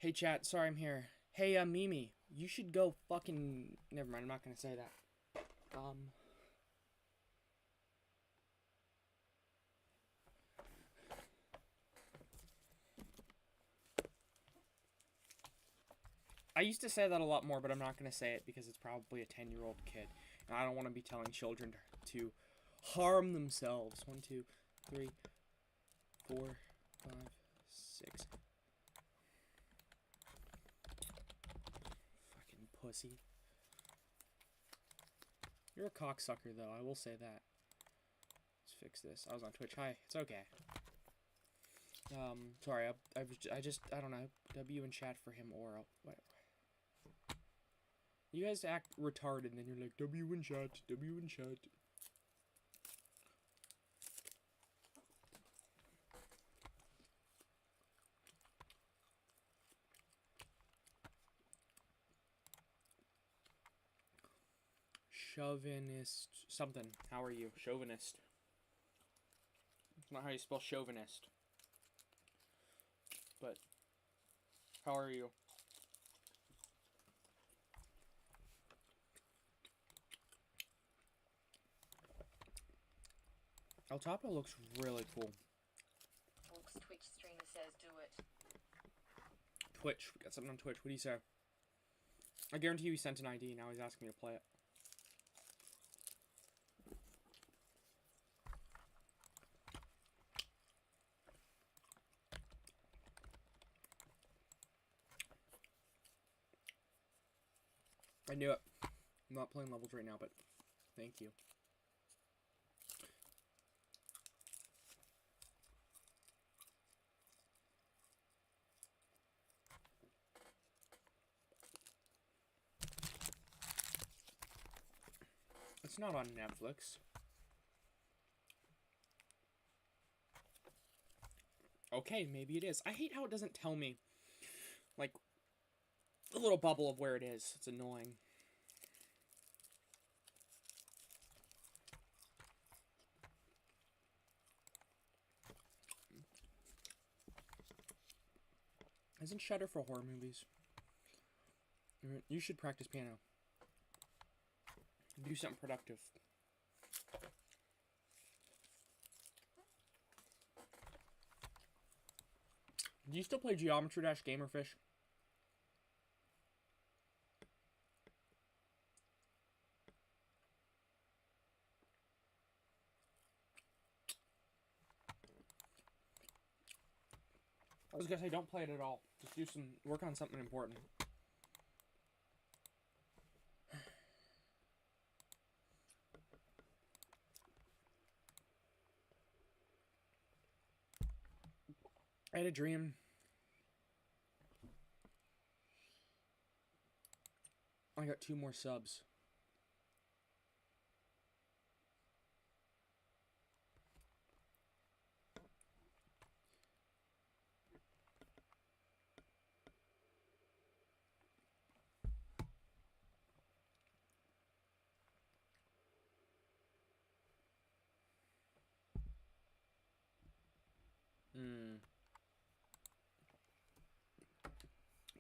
Hey chat, sorry I'm here. Hey Mimi, you should go fucking. Never mind, I'm not gonna say that. I used to say that a lot more, but I'm not gonna say it because it's probably a 10-year-old kid, and I don't want to be telling children to harm themselves. 1, 2, 3, 4, 5, 6. Fucking pussy. You're a cocksucker, though. I will say that. Let's fix this. I was on Twitch. Hi. It's okay. Sorry. I don't know. W in chat for him or what? You guys act retarded, and then you're like W in chat. W in chat. Chauvinist something. How are you? Chauvinist. It's not how you spell chauvinist. But how are you? El Tapo looks really cool. Wolf's Twitch streamer says do it. Twitch. We got something on Twitch. What do you say? I guarantee you he sent an ID. Now he's asking me to play it. I knew it. I'm not playing levels right now, but thank you. It's not on Netflix. Okay, maybe it is. I hate how it doesn't tell me, like, a little bubble of where it is. It's annoying. Isn't Shudder for horror movies? You should practice piano. Do something productive. Do you still play Geometry Dash Gamerfish? I was gonna say don't play it at all. Just work on something important. I had a dream. I got 2 more subs.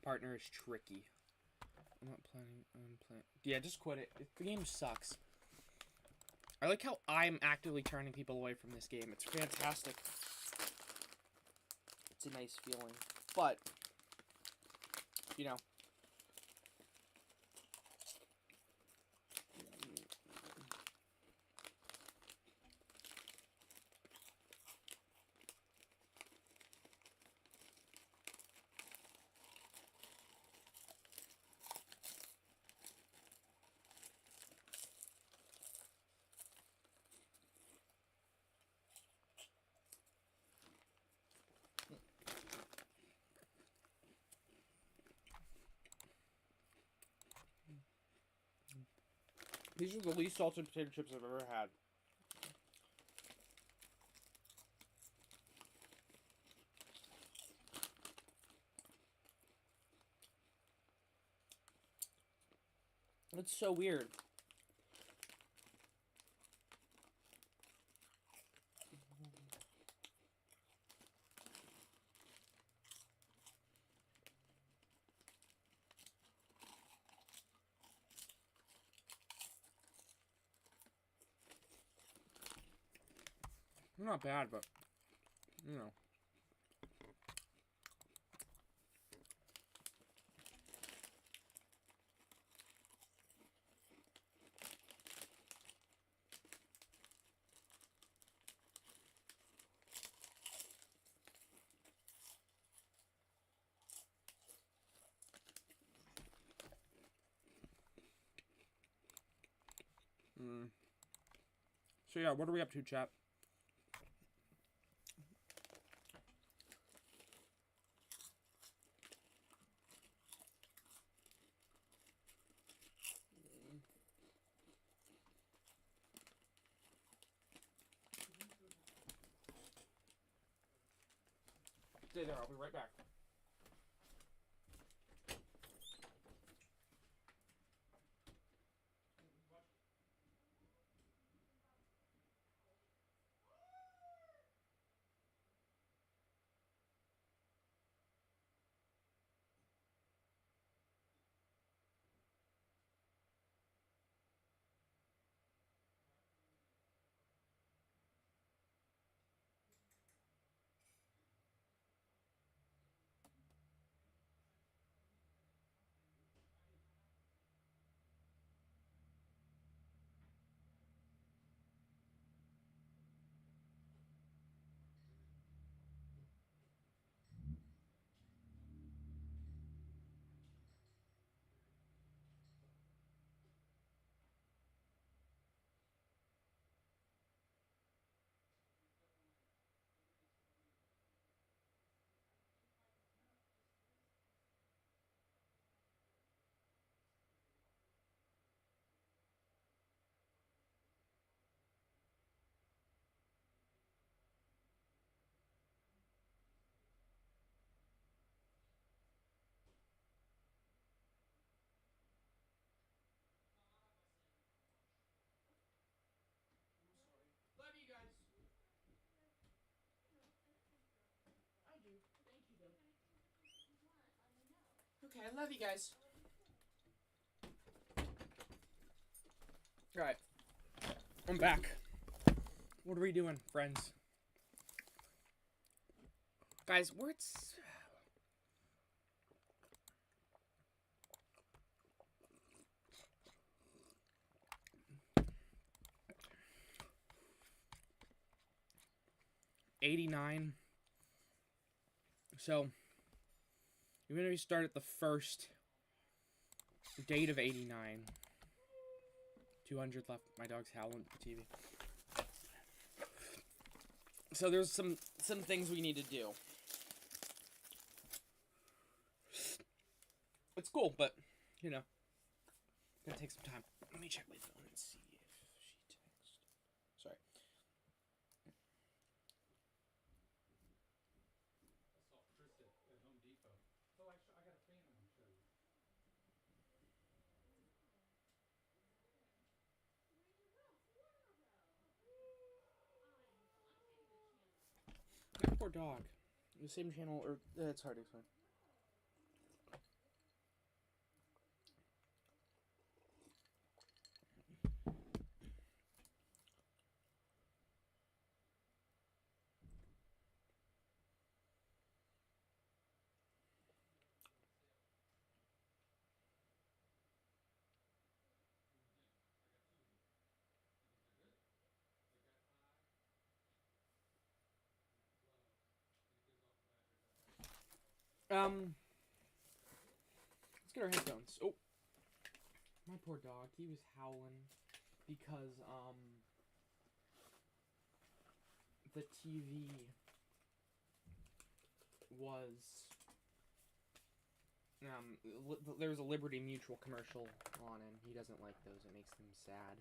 Partner is tricky. I'm not planning on playing. Yeah, just quit it. The game sucks. I like how I'm actively turning people away from this game. It's fantastic. It's a nice feeling. But, you know. These are the least salted potato chips I've ever had. It's so weird. Not bad, but you know. So yeah, what are we up to, chat? Stay there, I'll be right back. Love you guys. I do. Thank you, though. Okay, I love you guys. Alright. I'm back. What are we doing, friends? Guys, we're at... '89. So, even if we start at the first date of '89, 200 left. My dog's howling at the TV. So there's some things we need to do. It's cool, but you know, gonna take some time. Let me check my phone and see if she texted. Sorry. I saw Krista at Home Depot. Oh, I got a fan I want to show you. My poor dog. The same channel, or it's hard to explain. Let's get our headphones. Oh, my poor dog. He was howling because the TV was there was a Liberty Mutual commercial on, and he doesn't like those. It makes him sad.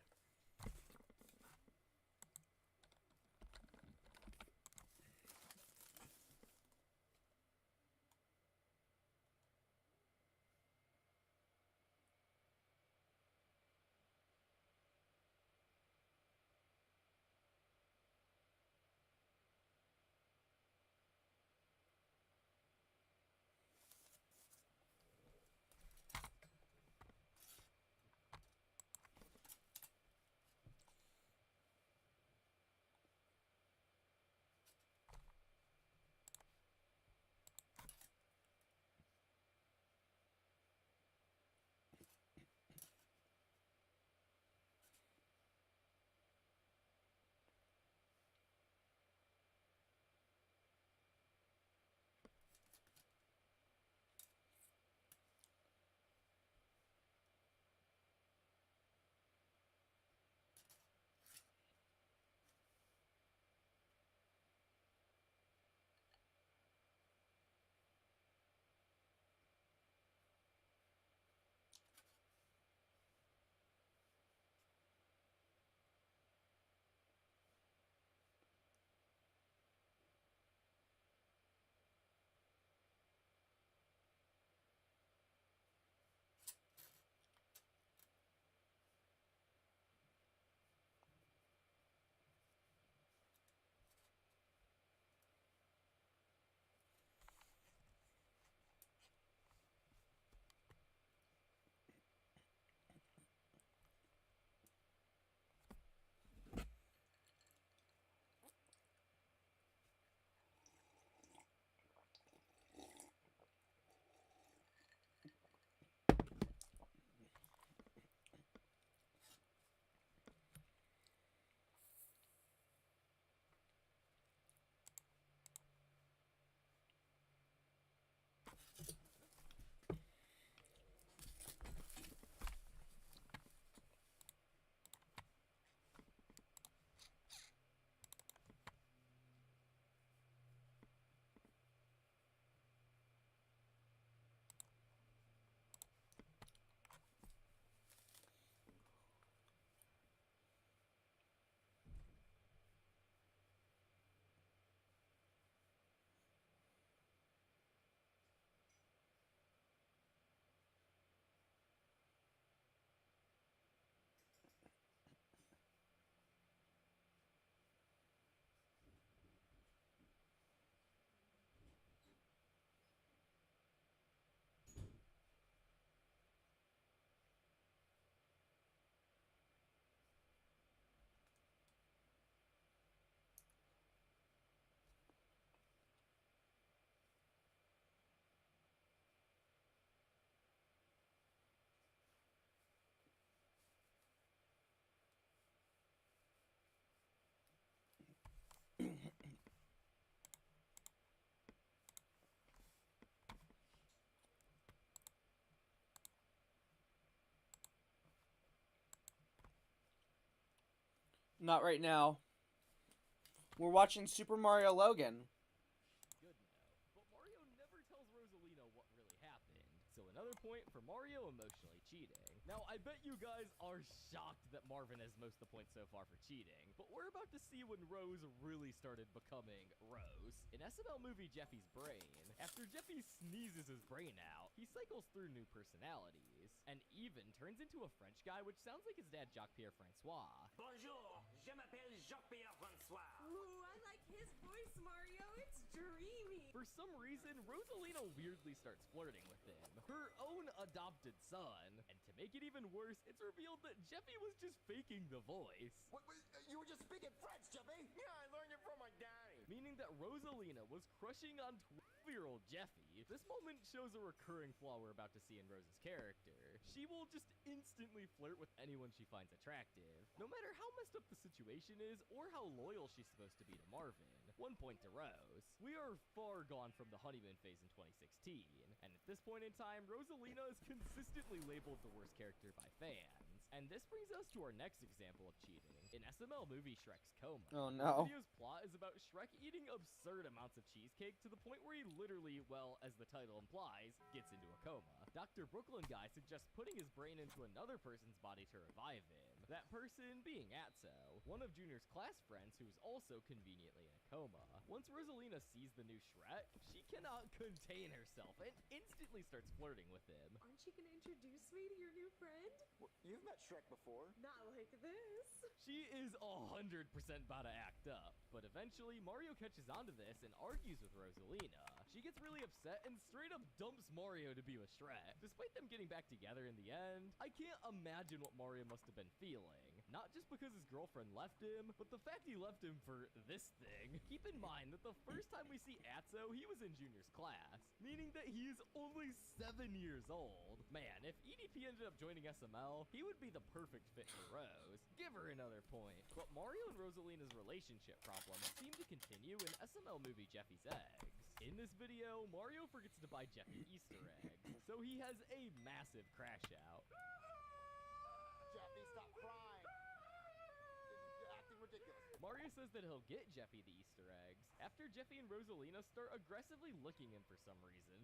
Not right now. We're watching Super Mario Logan. Good now. But Mario never tells Rosalina what really happened. So another point for Mario emotionally cheating. Now, I bet you guys are shocked that Marvin has most of the points so far for cheating, but we're about to see when Rose really started becoming Rose. In SML movie Jeffy's Brain, after Jeffy sneezes his brain out, he cycles through new personalities, and even turns into a French guy, which sounds like his dad Jacques-Pierre Francois. Bonjour, je m'appelle Jacques-Pierre Francois. Ooh, I like his voice, Mario. It's dreamy. For some reason, Rosalina weirdly starts flirting with him, her own adopted son. And to make it even worse, it's revealed that Jeffy was just faking the voice. Wait, you were just speaking French, Jeffy? Yeah, I learned it from my daddy. Meaning that Rosalina was crushing on 12-year-old Jeffy. This moment shows a recurring flaw we're about to see in Rose's character. She will just instantly flirt with anyone she finds attractive, no matter how messed up the situation is or how loyal she's supposed to be to Marvin. 1 point to Rose. We are far gone from the honeymoon phase in 2016, and at this point in time, Rosalina is consistently labeled the worst character by fans. And this brings us to our next example of cheating. In SML movie Shrek's Coma, Oh, the no. video's plot is about Shrek eating absurd amounts of cheesecake to the point where he literally, well, as the title implies, gets into a coma. Dr. Brooklyn Guy suggests putting his brain into another person's body to revive him. That person being Atso, one of Junior's class friends who's also conveniently in a coma. Once Rosalina sees the new Shrek, she cannot contain herself and instantly starts flirting with him. Aren't you gonna introduce me to your new friend? Well, you've met Shrek before. Not like this. She is 100% about to act up, but eventually Mario catches on to this and argues with Rosalina. She gets really upset and straight up dumps Mario to be with Shrek. Despite them getting back together in the end, I can't imagine what Mario must have been feeling. Not just because his girlfriend left him, but the fact he left him for this thing. Keep in mind that the first time we see Atso, he was in Junior's class, meaning that he is only 7 years old. Man, if EDP ended up joining SML, he would be the perfect fit for Rose. Give her another point. But Mario and Rosalina's relationship problems seem to continue in SML movie Jeffy's Eggs. In this video, Mario forgets to buy Jeffy Easter eggs, so he has a massive crash out. Jeffy, stop crying. You're acting ridiculous. Mario says that he'll get Jeffy the Easter eggs after Jeffy and Rosalina start aggressively licking him for some reason.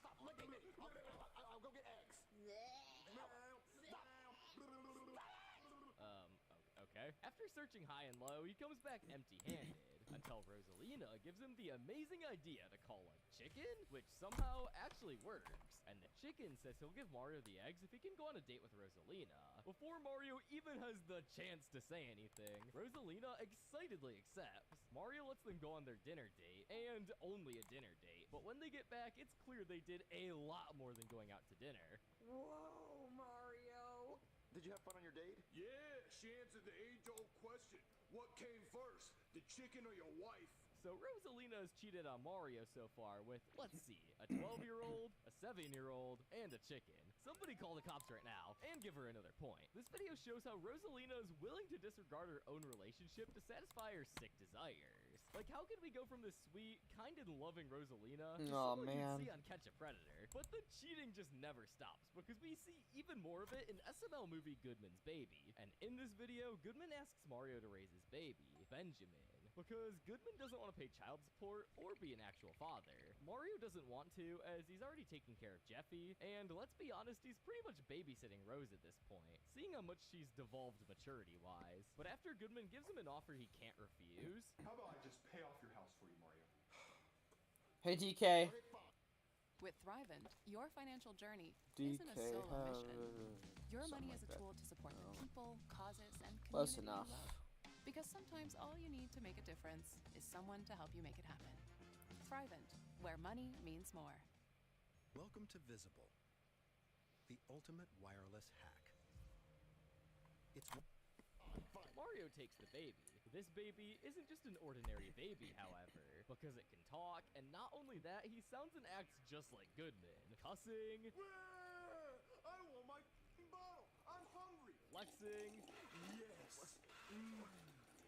Stop licking me. I'll go get eggs. Okay. After searching high and low, he comes back empty-handed until Rosalina gives him the amazing idea to call a chicken, which somehow actually works. And the chicken says he'll give Mario the eggs if he can go on a date with Rosalina. Before Mario even has the chance to say anything, Rosalina excitedly accepts. Mario lets them go on their dinner date, and only a dinner date. But when they get back, it's clear they did a lot more than going out to dinner. Whoa, Mario. Did you have fun on your date? Yeah, she answered the age-old question. What came first, the chicken or your wife? So Rosalina has cheated on Mario so far with, let's see, a 12-year-old, a 7-year-old, and a chicken. Somebody call the cops right now and give her another point. This video shows how Rosalina is willing to disregard her own relationship to satisfy her sick desires. Like, how can we go from this sweet, kind and loving Rosalina to Aw, someone man. you'd see on Catch a Predator? But the cheating just never stops, because we see even more of it in SML movie Goodman's Baby. And in this video, Goodman asks Mario to raise his baby, Benjamin, because Goodman doesn't want to pay child support or be an actual father. Mario doesn't want to, as he's already taking care of Jeffy, and let's be honest, he's pretty much babysitting Rose at this point, seeing how much she's devolved maturity-wise. But after Goodman gives him an offer he can't refuse, How about I just pay off your house for you, Mario? Hey, DK. With Thrivent, your financial journey isn't a DK. solo mission. Your something money is like a that. tool to support the people, causes, and Close community you enough. love. Because sometimes all you need to make a difference is someone to help you make it happen. Thrivent, where money means more. Welcome to Visible, the ultimate wireless hack. It's Mario takes the baby. This baby isn't just an ordinary baby, however, because it can talk, and not only that, he sounds and acts just like Goodman, cussing, I want my bottle. I'm hungry. flexing, Yes.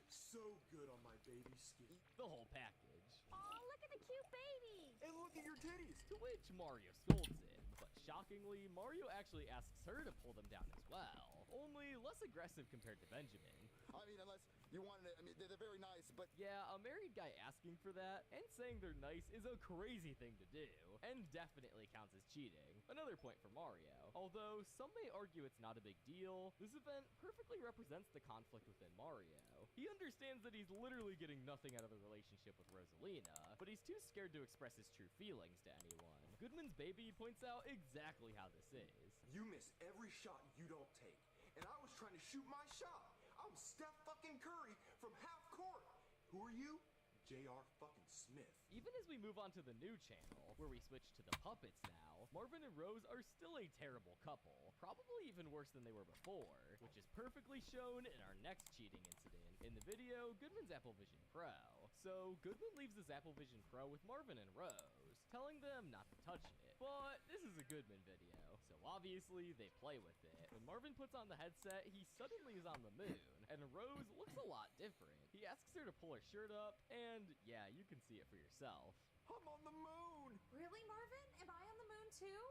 So good on my baby skin. the whole package. Oh, look at the cute baby. And look at your titties. To which Mario scolds him, but shockingly, Mario actually asks her to pull them down as well, only less aggressive compared to Benjamin. I mean, unless you wanted it. I mean, they're very nice, but Yeah, a married guy asking for that and saying they're nice is a crazy thing to do, and definitely counts as cheating. Another point for Mario. Although some may argue it's not a big deal, this event perfectly represents the conflict within Mario. He understands that he's literally getting nothing out of the relationship with Rosalina, but he's too scared to express his true feelings to anyone. Goodman's baby points out exactly how this is. You miss every shot you don't take. And I was trying to shoot my shot. I'm Steph fucking Curry from half court. Who are you? J.R. fucking Smith. Even as we move on to the new channel, where we switch to the puppets now, Marvin and Rose are still a terrible couple, probably even worse than they were before, which is perfectly shown in our next cheating incident. In the video, Goodman's Apple Vision Pro. So Goodman leaves his Apple Vision Pro with Marvin and Rose, telling them not to touch it. But this is a Goodman video, so obviously they play with it. When Marvin puts on the headset, he suddenly is on the moon, and Rose looks a lot different. He asks her to pull her shirt up, and yeah, you can see it for yourself. I'm on the moon. Really, Marvin? Am I on the moon too?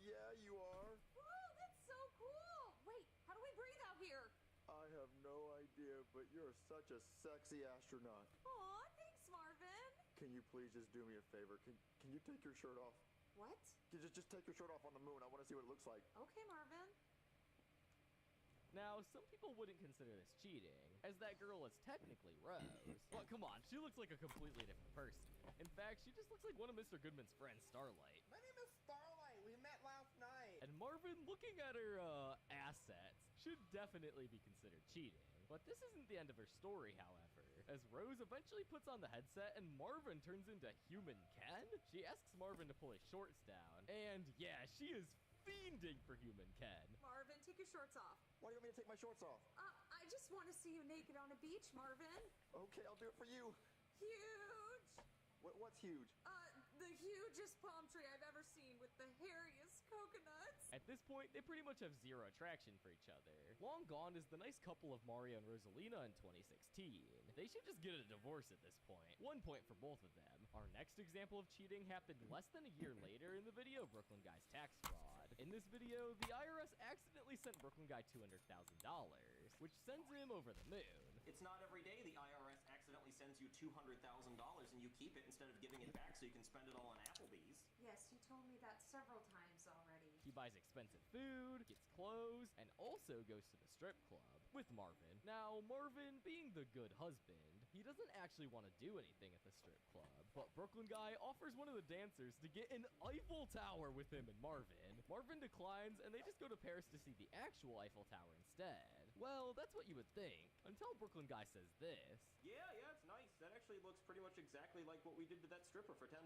Yeah, you are. Whoa, that's so cool! Wait, how do we breathe out here? I have no idea, but you're such a sexy astronaut. Aw, thanks, Marvin. Can you please just do me a favor? Can you take your shirt off? What? Just take your shirt off on the moon. I want to see what it looks like. Okay, Marvin. Now, some people wouldn't consider this cheating, as that girl is technically Rose. But come on, she looks like a completely different person. In fact, she just looks like one of Mr. Goodman's friends, Starlight. My name is Starlight. We met last night. And Marvin, looking at her, assets, should definitely be considered cheating. But this isn't the end of her story, however, as Rose eventually puts on the headset and Marvin turns into Human Ken. She asks Marvin to pull his shorts down, and yeah, she is fiending for Human Ken. Marvin, take your shorts off. Why do you want me to take my shorts off? I just want to see you naked on a beach, Marvin. Okay, I'll do it for you. Huge! What's huge? The hugest palm tree I've ever seen with the hairiest coconuts. At this point, they pretty much have zero attraction for each other. Long gone is the nice couple of Mario and Rosalina in 2016. They should just get a divorce at this point. 1 point for both of them. Our next example of cheating happened less than a year later in the video Brooklyn Guy's tax fraud. In this video, the IRS accidentally sent Brooklyn Guy $200,000, which sends him over the moon. It's not every day the IRS accidentally sends you $200,000 and you keep it instead of giving it back so you can spend it all on Applebee's. Yes, you told me that several times already. He buys expensive food, gets clothes, and also goes to the strip club with Marvin. Now, Marvin, being the good husband, he doesn't actually want to do anything at the strip club, but Brooklyn Guy offers one of the dancers to get an Eiffel Tower with him and Marvin. Marvin declines, and they just go to Paris to see the actual Eiffel Tower instead. Well, that's what you would think, until Brooklyn Guy says this. Yeah, it's nice. That actually looks pretty much exactly like what we did to that stripper for $10.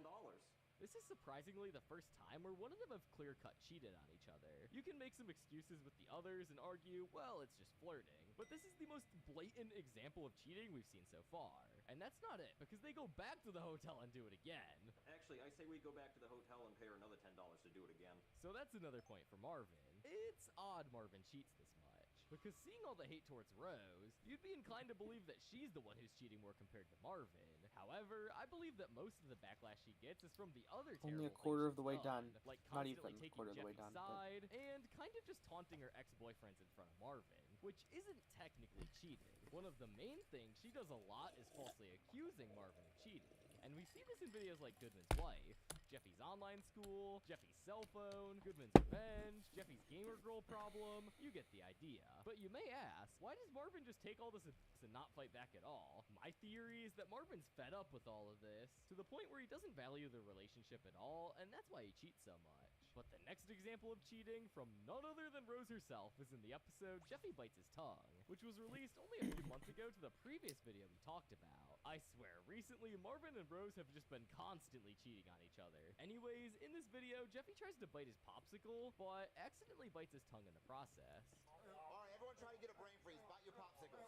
This is surprisingly the first time where one of them have clear-cut cheated on each other. You can make some excuses with the others and argue, well, it's just flirting. But this is the most blatant example of cheating we've seen so far. And that's not it, because they go back to the hotel and do it again. Actually, I say we go back to the hotel and pay her another $10 to do it again. So that's another point for Marvin. It's odd Marvin cheats this much, because seeing all the hate towards Rose, you'd be inclined to believe that she's the one who's cheating more compared to Marvin. However, I believe that most of the backlash she gets is from the other terrible Only a quarter of the way things she's done. like Not constantly even taking quarter of the way Jeffy's done. side, and kind of just taunting her ex-boyfriends in front of Marvin, which isn't technically cheating. One of the main things she does a lot is falsely accusing Marvin of cheating. And we see this in videos like Goodman's Wife, Jeffy's online school, Jeffy's cell phone, Goodman's revenge, Jeffy's gamer girl problem. You get the idea. But you may ask, why does Marvin just take all this and not fight back at all? My theory is that Marvin's fed up with all of this, to the point where he doesn't value the relationship at all, and that's why he cheats so much. But the next example of cheating from none other than Rose herself is in the episode Jeffy Bites His Tongue, which was released only a few months ago to the previous video we talked about. I swear, recently Marvin and Rose have just been constantly cheating on each other. Anyways, in this video, Jeffy tries to bite his popsicle, but accidentally bites his tongue in the process. Alright, everyone try to get a brain freeze. Bite your popsicles.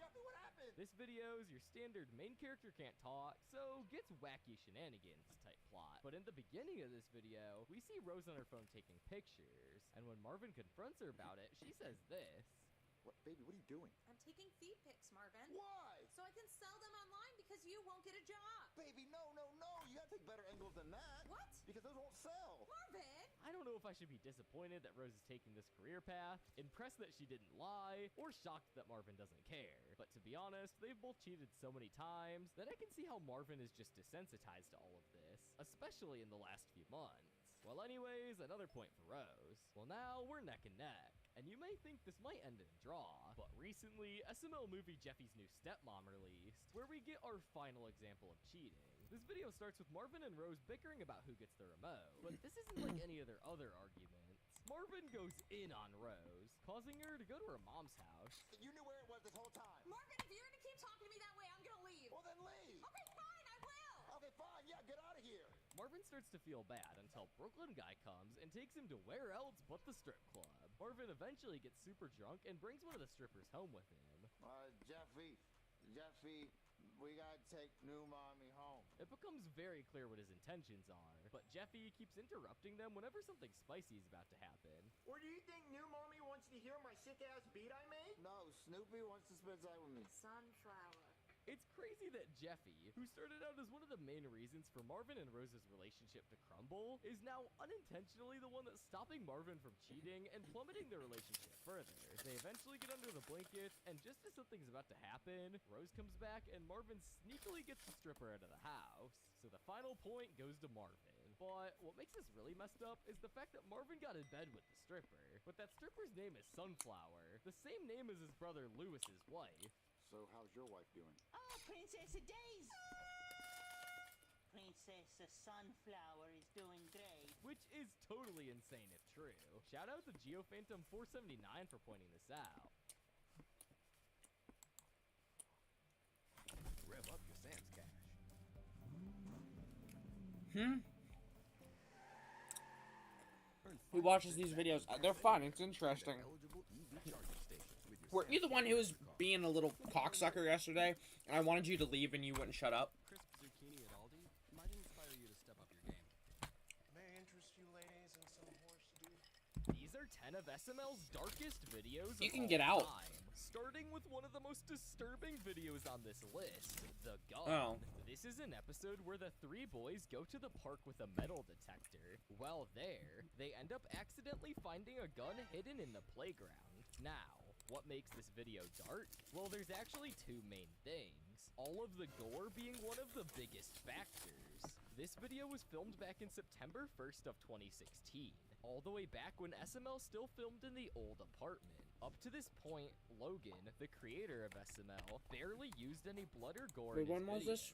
Jeffy, what happened? This video's your standard main character can't talk, so gets wacky shenanigans type plot. But in the beginning of this video, we see Rose on her phone taking pictures, and when Marvin confronts her about it, she says this. What, baby, what are you doing? I'm taking feed pics, Marvin. Why? So I can sell them online because you won't get a job. Baby, no. You take better angles than that. What? Because those won't sell. Marvin! I don't know if I should be disappointed that Rose is taking this career path, impressed that she didn't lie, or shocked that Marvin doesn't care. But to be honest, they've both cheated so many times that I can see how Marvin is just desensitized to all of this, especially in the last few months. Well, anyways, another point for Rose. Well, now we're neck and neck. And you may think this might end in a draw, but recently, SML movie Jeffy's New Stepmom released, where we get our final example of cheating. This video starts with Marvin and Rose bickering about who gets the remote, but this isn't like any of their other arguments. Marvin goes in on Rose, causing her to go to her mom's house. You knew where it was this whole time. Marvin, if you're gonna keep talking to me that way, I'm gonna leave. Well, then leave. Okay, fine, I will. Okay, fine. Yeah, get out of here. Marvin starts to feel bad until Brooklyn guy comes and takes him to where else but the strip club. Marvin eventually gets super drunk and brings one of the strippers home with him. Jeffy, we gotta take new mommy home. It becomes very clear what his intentions are, but Jeffy keeps interrupting them whenever something spicy is about to happen. Or do you think new mommy wants to hear my sick-ass beat I made? No, Snoopy wants to spend time with me. Sunflower. It's crazy that Jeffy, who started out as one of the main reasons for Marvin and Rose's relationship to crumble, is now unintentionally the one that's stopping Marvin from cheating and plummeting their relationship further. They eventually get under the blankets, and just as something's about to happen, Rose comes back and Marvin sneakily gets the stripper out of the house. So the final point goes to Marvin. But what makes this really messed up is the fact that Marvin got in bed with the stripper, but that stripper's name is Sunflower, the same name as his brother Lewis's wife. So how's your wife doing? Oh, Princess Daisy! Princess Sunflower is doing great. Which is totally insane if true. Shout out to GeoPhantom479 for pointing this out. Rev up your Sam's cash. Who watches these videos? They're fun. It's interesting. Were you the one who was being a little cocksucker yesterday, and I wanted you to leave and you wouldn't shut up? Crisp zucchini at Aldi might inspire you to step up your game. May I interest you ladies in some horse dude? These are 10 of SML's darkest videos You of can all get out. time. Starting with one of the most disturbing videos on this list, The Gun. Oh. This is an episode where the three boys go to the park with a metal detector. While there, they end up accidentally finding a gun hidden in the playground. Now, what makes this video dark? Well, there's actually two main things. All of the gore being one of the biggest factors. This video was filmed back in September 1st of 2016, all the way back when SML still filmed in the old apartment. Up to this point, Logan, the creator of SML, barely used any blood or gore in his when was videos. this?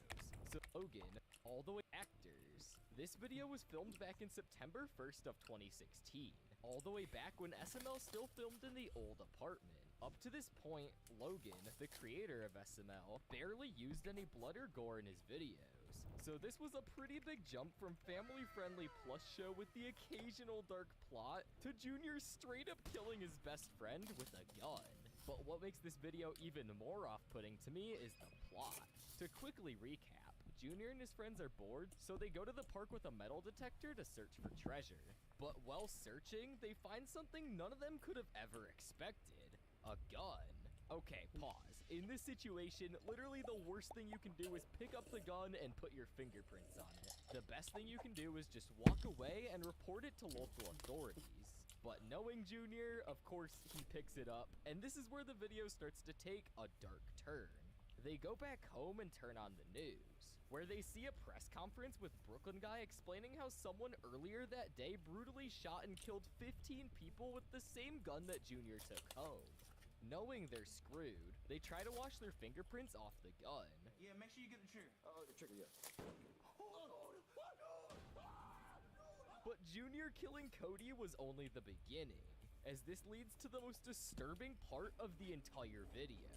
So Logan, all the way actors. This video was filmed back in September 1st of 2016, all the way back when SML still filmed in the old apartment. Up to this point, Logan, the creator of SML, barely used any blood or gore in his videos. So this was a pretty big jump from family-friendly plus show with the occasional dark plot to Junior straight up killing his best friend with a gun. But what makes this video even more off-putting to me is the plot. To quickly recap, Junior and his friends are bored, so they go to the park with a metal detector to search for treasure. But while searching, they find something none of them could have ever expected. A gun. Okay, pause. In this situation, literally the worst thing you can do is pick up the gun and put your fingerprints on it. The best thing you can do is just walk away and report it to local authorities. But knowing Junior, of course, he picks it up, and this is where the video starts to take a dark turn. They go back home and turn on the news, where they see a press conference with Brooklyn guy explaining how someone earlier that day brutally shot and killed 15 people with the same gun that Junior took home. Knowing they're screwed, they try to wash their fingerprints off the gun. Yeah, make sure you get the trigger. Oh, the trigger, yeah. But Junior killing Cody was only the beginning, as this leads to the most disturbing part of the entire video.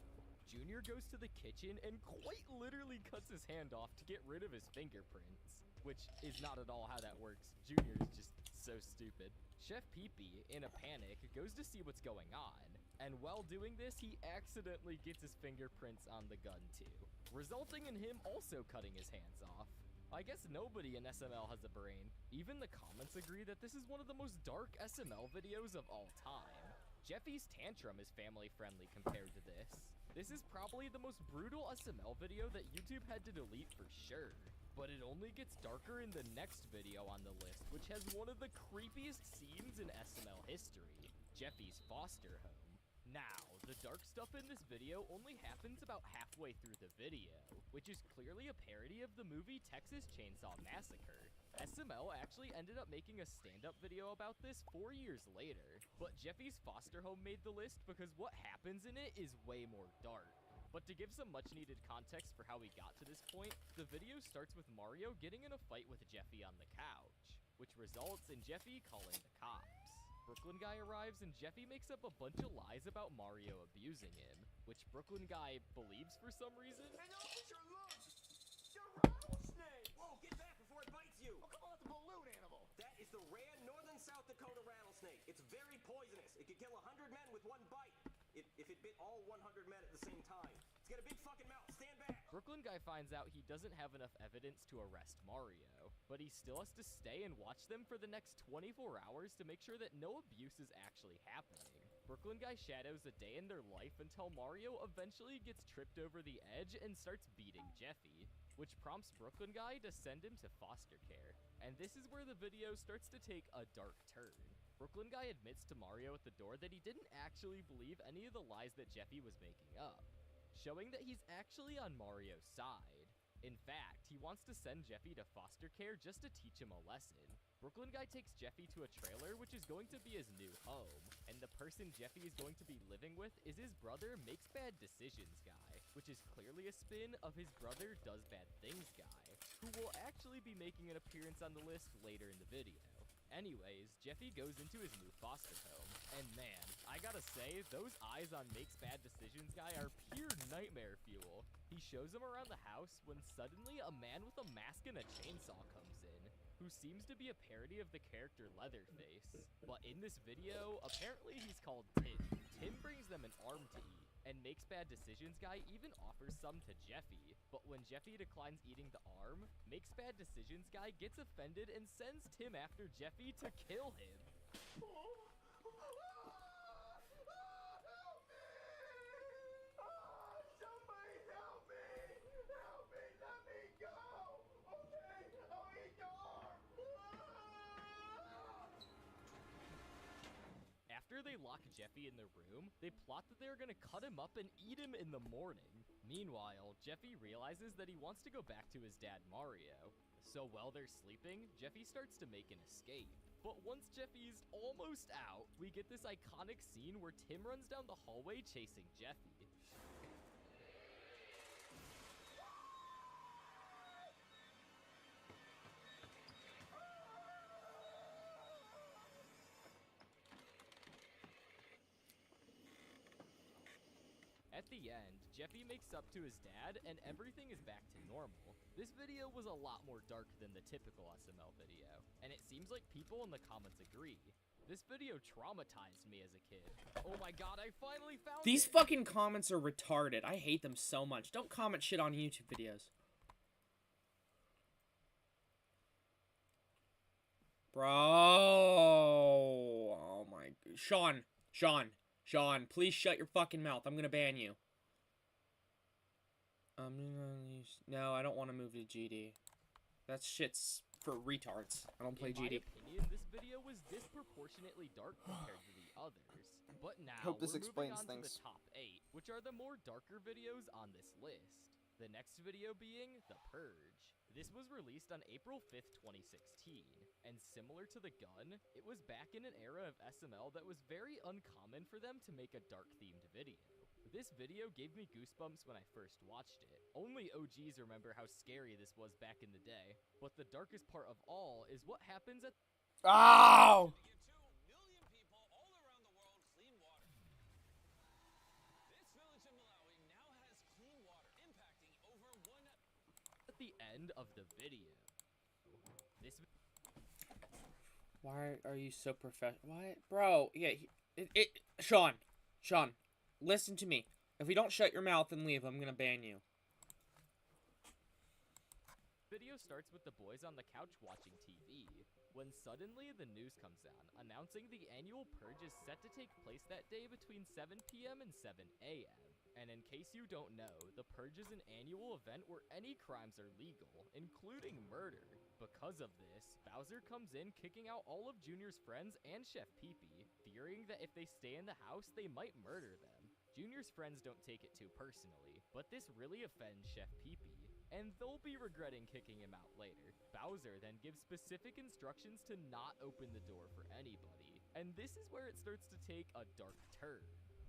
Junior goes to the kitchen and quite literally cuts his hand off to get rid of his fingerprints, which is not at all how that works. Junior is just so stupid. Chef Pee-Pee, in a panic, goes to see what's going on, and while doing this, he accidentally gets his fingerprints on the gun too, resulting in him also cutting his hands off. I guess nobody in SML has a brain. Even the comments agree that this is one of the most dark SML videos of all time. Jeffy's tantrum is family friendly compared to this. This is probably the most brutal SML video that YouTube had to delete for sure. But it only gets darker in the next video on the list, which has one of the creepiest scenes in SML history, Jeffy's foster home. Now, the dark stuff in this video only happens about halfway through the video, which is clearly a parody of the movie Texas Chainsaw Massacre. SML actually ended up making a stand-up video about this 4 years later, but Jeffy's foster home made the list because what happens in it is way more dark. But to give some much-needed context for how we got to this point, the video starts with Mario getting in a fight with Jeffy on the couch, which results in Jeffy calling the cops. Brooklyn Guy arrives and Jeffy makes up a bunch of lies about Mario abusing him, which Brooklyn Guy believes for some reason. Hey, officer, look! You're a rattlesnake! Whoa, get back before it bites you! Oh, come on, it's a balloon animal! That is the rare northern South Dakota rattlesnake. It's very poisonous. It could kill 100 men with one bite. If it bit all 100 men at the same time. It's got a big fucking mouth. Stand back! Brooklyn Guy finds out he doesn't have enough evidence to arrest Mario, but he still has to stay and watch them for the next 24 hours to make sure that no abuse is actually happening. Brooklyn Guy shadows a day in their life until Mario eventually gets tripped over the edge and starts beating Jeffy, which prompts Brooklyn Guy to send him to foster care. And this is where the video starts to take a dark turn. Brooklyn Guy admits to Mario at the door that he didn't actually believe any of the lies that Jeffy was making up, showing that he's actually on Mario's side. In fact, he wants to send Jeffy to foster care just to teach him a lesson. Brooklyn Guy takes Jeffy to a trailer, which is going to be his new home, and the person Jeffy is going to be living with is his brother Makes Bad Decisions Guy, which is clearly a spin of his brother Does Bad Things Guy, who will actually be making an appearance on the list later in the video. Anyways, Jeffy goes into his new foster home, and man, I gotta say, those eyes on Makes Bad Decisions Guy are pure nightmare fuel. He shows him around the house when suddenly a man with a mask and a chainsaw comes in, who seems to be a parody of the character Leatherface. But in this video, apparently he's called Tim. Tim brings them an arm to eat, and Makes Bad Decisions Guy even offers some to Jeffy. But when Jeffy declines eating the arm, Makes Bad Decisions Guy gets offended and sends Tim after Jeffy to kill him. Somebody help me! Help me! Let me go! Okay, I'll eat your arm! After they lock Jeffy in the room, they plot that they're gonna cut him up and eat him in the morning. Meanwhile, Jeffy realizes that he wants to go back to his dad Mario. So while they're sleeping, Jeffy starts to make an escape. But once Jeffy's almost out, we get this iconic scene where Tim runs down the hallway chasing Jeffy. At the end, Jeffy makes up to his dad, and everything is back to normal. This video was a lot more dark than the typical SML video, and it seems like people in the comments agree. This video traumatized me as a kid. Oh my god, I finally found These it! fucking comments are retarded. I hate them so much. Don't comment shit on YouTube videos. Bro. Oh my... Sean, please shut your fucking mouth. I'm gonna ban you. No, I don't want to move to GD. That shit's for retards. I don't play GD. In my opinion, this video was disproportionately dark compared to the others. But now, Hope this we're explains moving on things. to the top 8, which are the more darker videos on this list. The next video being The Purge. This was released on April 5th, 2016, and similar to The Gun, it was back in an era of SML that was very uncommon for them to make a dark-themed video. This video gave me goosebumps when I first watched it. Only OGs remember how scary this was back in the day, but the darkest part of all is what happens at— Ow! at the end of the video. This Why are you so professional? What? Bro, yeah, Sean, listen to me. If you don't shut your mouth and leave, I'm gonna ban you. video starts with the boys on the couch watching TV, when suddenly the news comes on, announcing the annual purge is set to take place that day between 7 p.m. and 7 a.m. And in case you don't know, the Purge is an annual event where any crimes are legal, including murder. Because of this, Bowser comes in kicking out all of Junior's friends and Chef Pee-Pee, fearing that if they stay in the house, they might murder them. Junior's friends don't take it too personally, but this really offends Chef Pee-Pee, and they'll be regretting kicking him out later. Bowser then gives specific instructions to not open the door for anybody, and this is where it starts to take a dark turn.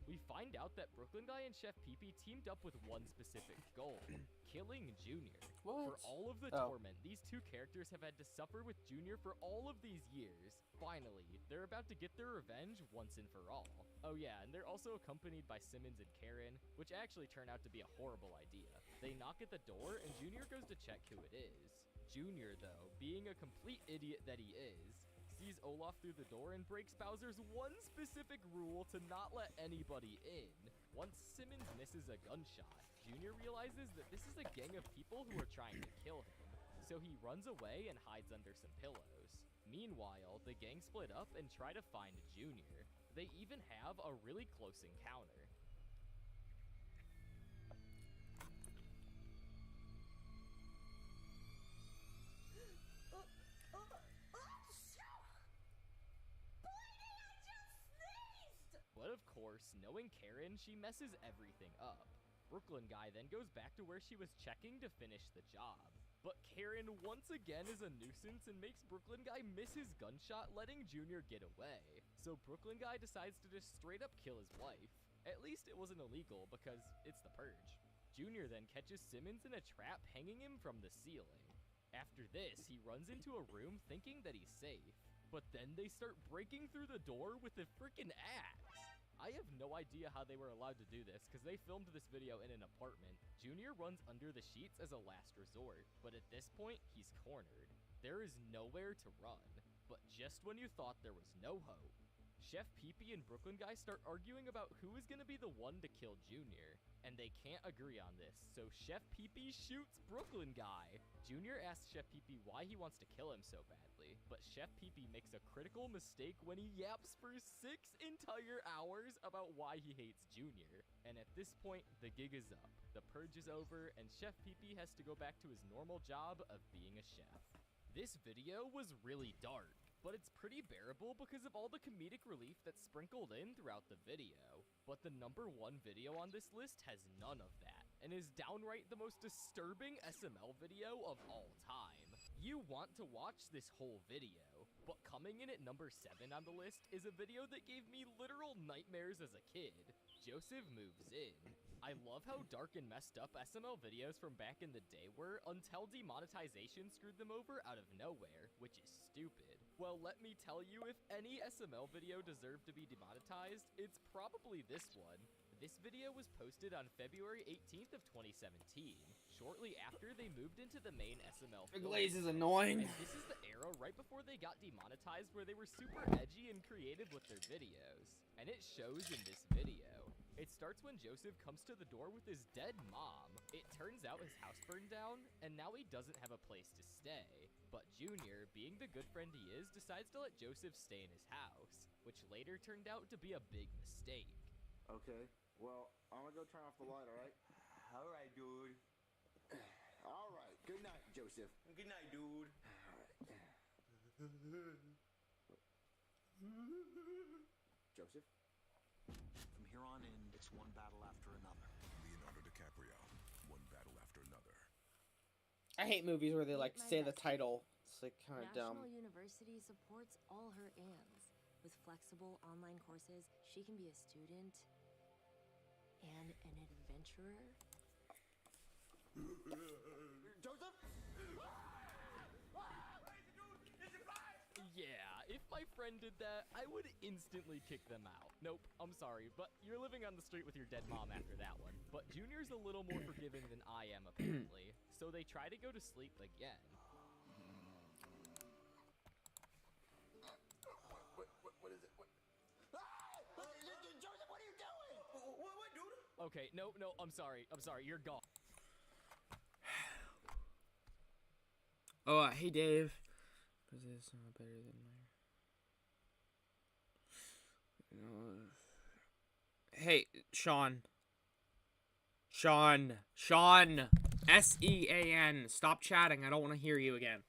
We find out that Brooklyn Guy and Chef Pee-Pee teamed up with one specific goal, killing Junior. What? For all of the torment these two characters have had to suffer with Junior for all of these years, finally, they're about to get their revenge once and for all. Oh yeah, and they're also accompanied by Simmons and Karen, which actually turn out to be a horrible idea. They knock at the door and Junior goes to check who it is. Junior, though, being a complete idiot that he is, sees Olaf through the door and breaks Bowser's one specific rule to not let anybody in. Once Simmons misses a gunshot, Junior realizes that this is a gang of people who are trying to kill him, so he runs away and hides under some pillows. Meanwhile, the gang split up and try to find Junior. They even have a really close encounter. But of course, knowing Karen, she messes everything up. Brooklyn Guy then goes back to where she was checking to finish the job. But Karen once again is a nuisance and makes Brooklyn Guy miss his gunshot, letting Junior get away. So Brooklyn Guy decides to just straight up kill his wife. At least it wasn't illegal because it's the Purge. Junior then catches Simmons in a trap hanging him from the ceiling. After this, he runs into a room thinking that he's safe. But then they start breaking through the door with a freaking axe. I have no idea how they were allowed to do this because they filmed this video in an apartment. Junior runs under the sheets as a last resort, but at this point, he's cornered. There is nowhere to run, but just when you thought there was no hope, Chef Pee-Pee and Brooklyn Guy start arguing about who is going to be the one to kill Junior, and they can't agree on this, so Chef Pee-Pee shoots Brooklyn Guy. Junior asks Chef Pee-Pee why he wants to kill him so badly, but Chef Pee-Pee makes a critical mistake when he yaps for 6 entire hours about why he hates Junior. And at this point, the gig is up. The Purge is over, and Chef Pee-Pee has to go back to his normal job of being a chef. This video was really dark, but it's pretty bearable because of all the comedic relief that's sprinkled in throughout the video. But the number 1 video on this list has none of that, and is downright the most disturbing SML video of all time. You want to watch this whole video, but coming in at number 7 on the list is a video that gave me literal nightmares as a kid. Joseph Moves In. I love how dark and messed up SML videos from back in the day were until demonetization screwed them over out of nowhere, which is stupid. Well, let me tell you, if any SML video deserved to be demonetized, it's probably this one. This video was posted on February 18th of 2017, shortly after they moved into the main SML film. Glaze is annoying. And this is the era right before they got demonetized where they were super edgy and creative with their videos. And it shows in this video. It starts when Joseph comes to the door with his dead mom. It turns out his house burned down, and now he doesn't have a place to stay. But Junior, being the good friend he is, decides to let Joseph stay in his house, which later turned out to be a big mistake. Okay, well, I'm gonna go turn off the light, alright? Alright, dude. Alright, good night, Joseph. Good night, dude. Joseph? From here on in, it's one battle after another. Leonardo DiCaprio, one battle after another. I hate movies where they like say the title. It's like kind of dumb. National University supports all her ANs. With flexible online courses, she can be a student and an adventurer. Joseph? Yeah, if my friend did that, I would instantly kick them out. Nope, I'm sorry, but you're living on the street with your dead mom after that one. But Junior's a little more forgiving than I am, apparently. So they try to go to sleep again. What is it? What? Joseph, what are you doing? What, dude? Okay, no, I'm sorry, you're gone. Oh, hey Dave. Is this better than my... Hey, Sean. Sean. Sean. S-E-A-N. Stop chatting. I don't want to hear you again.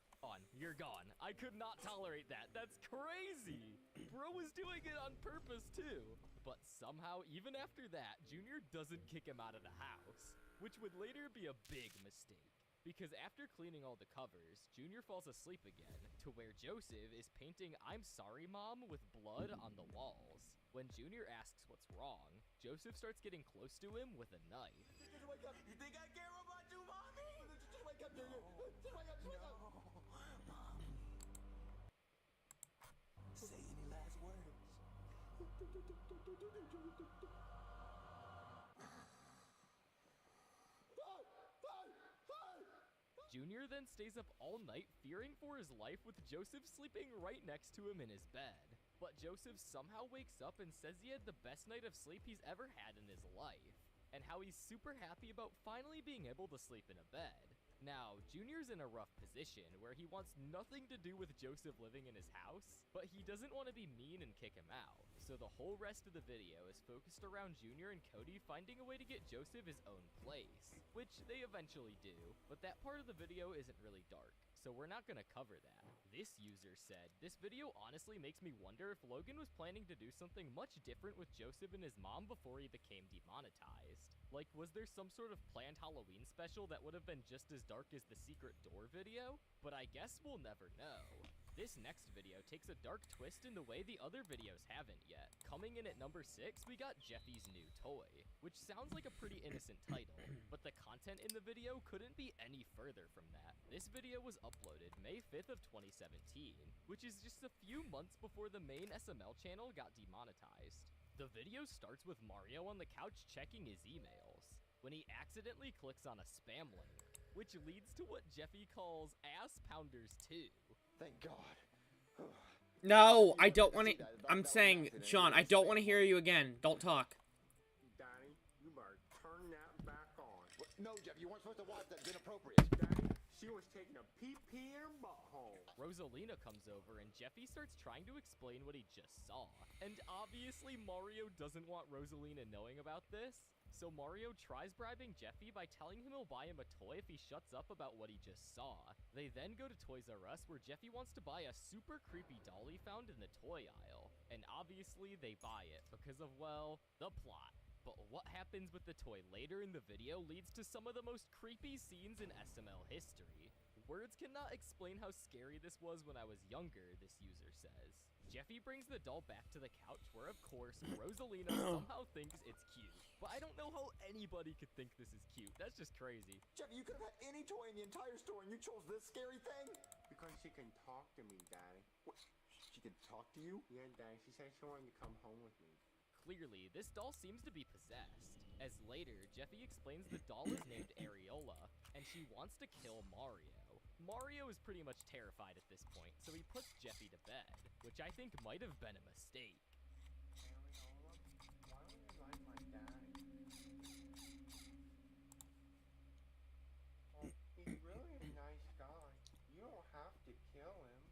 You're gone. I could not tolerate that. That's crazy. Bro was doing it on purpose too. But somehow, even after that, Junior doesn't kick him out of the house, which would later be a big mistake. Because after cleaning all the covers, Junior falls asleep again, to where Joseph is painting "I'm sorry, Mom" with blood on the walls. When Junior asks what's wrong, Joseph starts getting close to him with a knife. Just wake up. You think I care about you, mommy? Just wake up, Junior. Just wake up, just wake up. Mom. Say any last words. Junior then stays up all night fearing for his life with Joseph sleeping right next to him in his bed. But Joseph somehow wakes up and says he had the best night of sleep he's ever had in his life, and how he's super happy about finally being able to sleep in a bed. Now, Junior's in a rough position where he wants nothing to do with Joseph living in his house, but he doesn't want to be mean and kick him out. So the whole rest of the video is focused around Junior and Cody finding a way to get Joseph his own place, which they eventually do, but that part of the video isn't really dark, so we're not gonna cover that. This user said, "This video honestly makes me wonder if Logan was planning to do something much different with Joseph and his mom before he became demonetized. Like, was there some sort of planned Halloween special that would have been just as dark as the secret door video? But I guess we'll never know." This next video takes a dark twist in the way the other videos haven't yet. Coming in at number 6, we got Jeffy's new toy, which sounds like a pretty innocent title, but the content in the video couldn't be any further from that. This video was uploaded May 5th of 2017, which is just a few months before the main SML channel got demonetized. The video starts with Mario on the couch checking his emails, when he accidentally clicks on a spam link, which leads to what Jeffy calls Ass Pounders 2. Thank God. No, I don't want to. I'm saying, Sean, I don't want to hear you again. Don't talk. Daddy, you better turn that back on. What? No, Jeff, you weren't supposed to watch that. It's inappropriate. Daddy, she was taking a pee-pee in her butthole. Rosalina comes over and Jeffy starts trying to explain what he just saw. And obviously Mario doesn't want Rosalina knowing about this, so Mario tries bribing Jeffy by telling him he'll buy him a toy if he shuts up about what he just saw. They then go to Toys R Us where Jeffy wants to buy a super creepy doll he found in the toy aisle. And obviously they buy it because of, well, the plot. But what happens with the toy later in the video leads to some of the most creepy scenes in SML history. Words cannot explain how scary this was when I was younger, this user says. Jeffy brings the doll back to the couch where, of course, Rosalina somehow thinks it's cute. But I don't know how anybody could think this is cute. That's just crazy. Jeff, you could have had any toy in the entire store and you chose this scary thing? Because she can talk to me, Daddy. What? She could talk to you? Yeah, Daddy, she said she wanted to come home with me. Clearly, this doll seems to be possessed, as later, Jeffy explains the doll is named Areola, and she wants to kill Mario. Mario is pretty much terrified at this point, so he puts Jeffy to bed, which I think might have been a mistake. Areola, why don't you like my daddy? Well, he's really a nice guy. You don't have to kill him.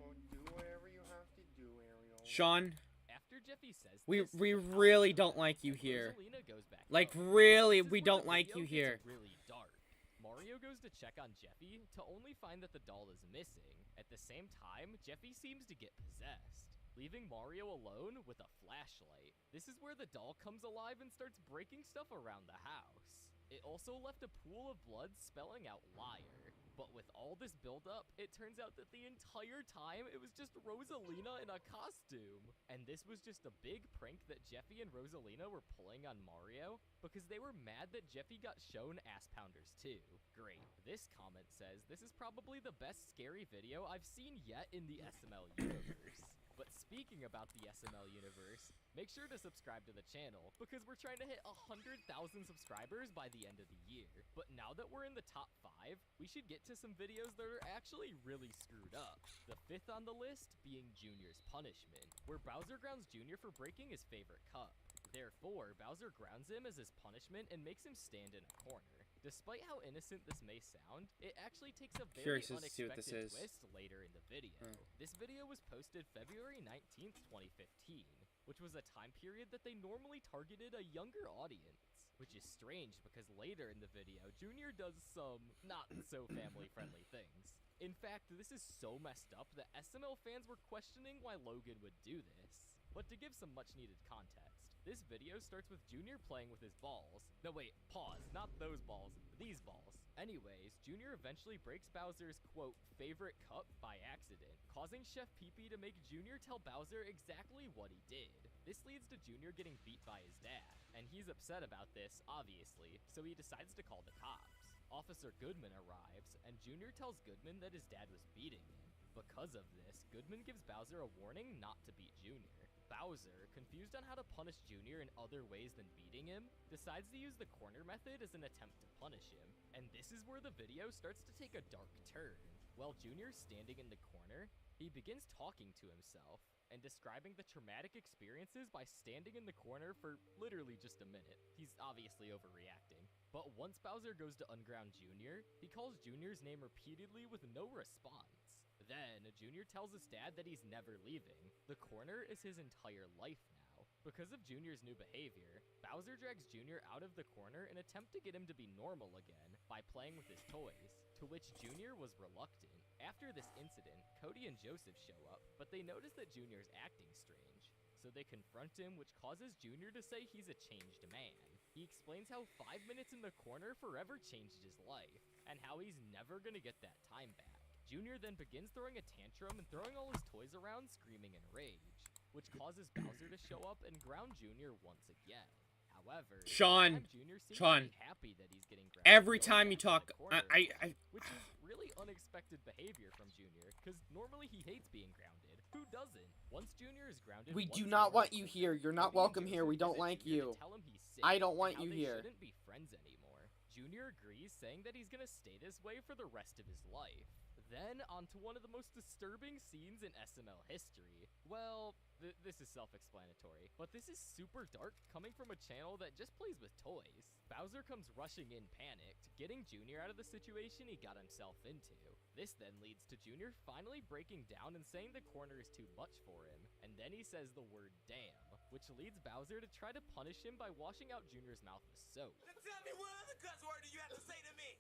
Well, do whatever you have to do, Areola. Sean, After Jeffy says we this, really don't like you here. Rosalina goes back Like, home. really, This is we where don't the like video you gets here. Really dark. Mario goes to check on Jeffy to only find that the doll is missing. At the same time, Jeffy seems to get possessed, leaving Mario alone with a flashlight. This is where the doll comes alive and starts breaking stuff around the house. It also left a pool of blood spelling out liar. But with all this buildup, it turns out that the entire time it was just Rosalina in a costume. And this was just a big prank that Jeffy and Rosalina were pulling on Mario because they were mad that Jeffy got shown Ass Pounders 2. Great. This comment says, "This is probably the best scary video I've seen yet in the SML universe." But speaking about the SML universe, make sure to subscribe to the channel because we're trying to hit 100,000 subscribers by the end of the year. But now that we're in the top 5, we should get to some videos that are actually really screwed up. The 5th on the list being Junior's punishment, where Bowser grounds Junior for breaking his favorite cup. Therefore, Bowser grounds him as his punishment and makes him stand in a corner. Despite how innocent this may sound, it actually takes a very Curious as to see what this unexpected is. twist later in the video. This video was posted February 19th, 2015, which was a time period that they normally targeted a younger audience. Which is strange because later in the video, Junior does some not so family-friendly things. In fact, this is so messed up that SML fans were questioning why Logan would do this. But to give some much-needed context, this video starts with Junior playing with his balls. No wait, pause, not those balls, these balls. Anyways, Junior eventually breaks Bowser's, quote, favorite cup by accident, causing Chef Pee-Pee to make Junior tell Bowser exactly what he did. This leads to Junior getting beat by his dad, and he's upset about this, obviously, so he decides to call the cops. Officer Goodman arrives, and Junior tells Goodman that his dad was beating him. Because of this, Goodman gives Bowser a warning not to beat Junior. Bowser, confused on how to punish Junior in other ways than beating him, decides to use the corner method as an attempt to punish him, and this is where the video starts to take a dark turn. While Junior's standing in the corner, he begins talking to himself and describing the traumatic experiences by standing in the corner for literally just a minute. He's obviously overreacting. But once Bowser goes to unground Junior, he calls Junior's name repeatedly with no response. Then, Junior tells his dad that he's never leaving. The corner is his entire life now. Because of Junior's new behavior, Bowser drags Junior out of the corner in an attempt to get him to be normal again by playing with his toys, to which Junior was reluctant. After this incident, Cody and Joseph show up, but they notice that Junior's acting strange. So they confront him, which causes Junior to say he's a changed man. He explains how 5 minutes in the corner forever changed his life, and how he's never gonna get that time back. Junior then begins throwing a tantrum and throwing all his toys around, screaming in rage, which causes Bowser to show up and ground Junior once again. However, Sean, Junior seems Sean, to be happy that he's getting grounded. every time you talk, Which is really unexpected behavior from Junior, because normally he hates being grounded. Who doesn't? Once Junior is grounded, We do not want you here. You're not welcome here. We don't like you. Tell him he's sick, I don't want and how you they here. shouldn't be friends anymore. Junior agrees, saying that he's gonna stay this way for the rest of his life. Then, onto one of the most disturbing scenes in SML history. Well, this is self-explanatory, but this is super dark coming from a channel that just plays with toys. Bowser comes rushing in panicked, getting Junior out of the situation he got himself into. This then leads to Junior finally breaking down and saying the corner is too much for him, and then he says the word damn, which leads Bowser to try to punish him by washing out Junior's mouth with soap. Now tell me what other cuss word do you have to say to me?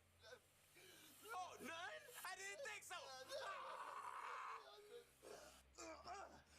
Oh, none? I didn't think so.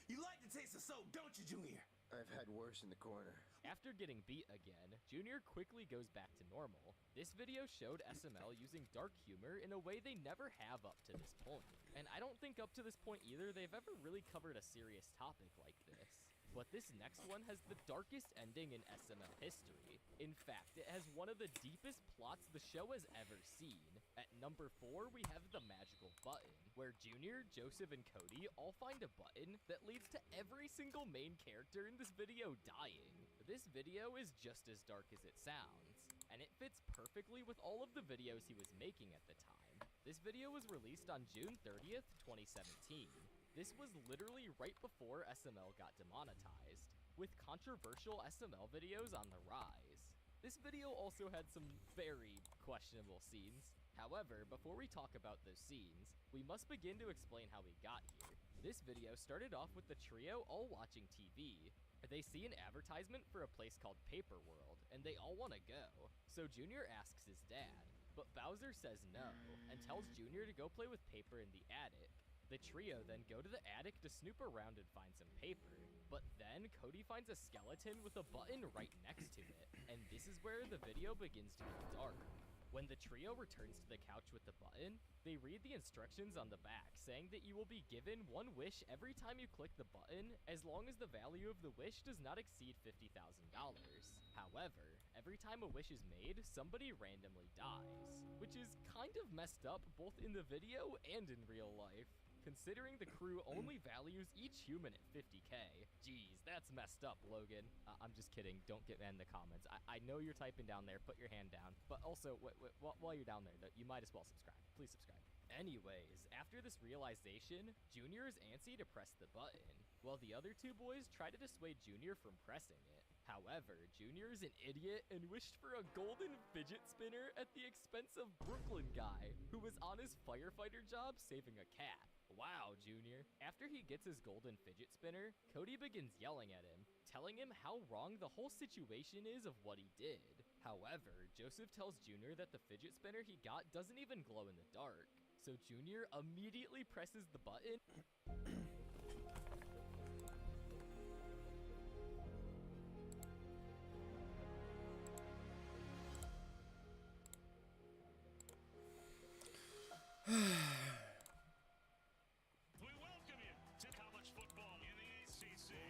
You like the taste of soap, don't you, Junior? I've had worse in the corner. After getting beat again, Junior quickly goes back to normal. This video showed SML using dark humor in a way they never have up to this point. And I don't think up to this point either they've ever really covered a serious topic like this. But this next one has the darkest ending in SML history. In fact, it has one of the deepest plots the show has ever seen. At number 4, we have the magical button, where Junior, Joseph, and Cody all find a button that leads to every single main character in this video dying. This video is just as dark as it sounds, and it fits perfectly with all of the videos he was making at the time. This video was released on June 30th, 2017. This was literally right before SML got demonetized, with controversial SML videos on the rise. This video also had some very questionable scenes. However, before we talk about those scenes, we must begin to explain how we got here. This video started off with the trio all watching TV. They see an advertisement for a place called Paper World, and they all want to go. So Junior asks his dad, but Bowser says no, and tells Junior to go play with paper in the attic. The trio then go to the attic to snoop around and find some paper, but then Cody finds a skeleton with a button right next to it, and this is where the video begins to get dark. When the trio returns to the couch with the button, they read the instructions on the back, saying that you will be given one wish every time you click the button, as long as the value of the wish does not exceed $50,000. However, every time a wish is made, somebody randomly dies, which is kind of messed up both in the video and in real life, considering the crew only values each human at $50K. Jeez, that's messed up, Logan. I'm just kidding. Don't get mad in the comments. I know you're typing down there. Put your hand down. But also, while you're down there, you might as well subscribe. Please subscribe. Anyways, after this realization, Junior is antsy to press the button, while the other two boys try to dissuade Junior from pressing it. However, Junior is an idiot and wished for a golden fidget spinner at the expense of Brooklyn guy, who was on his firefighter job saving a cat. Wow, Junior. After he gets his golden fidget spinner, Cody begins yelling at him, telling him how wrong the whole situation is of what he did. However, Joseph tells Junior that the fidget spinner he got doesn't even glow in the dark, so Junior immediately presses the button.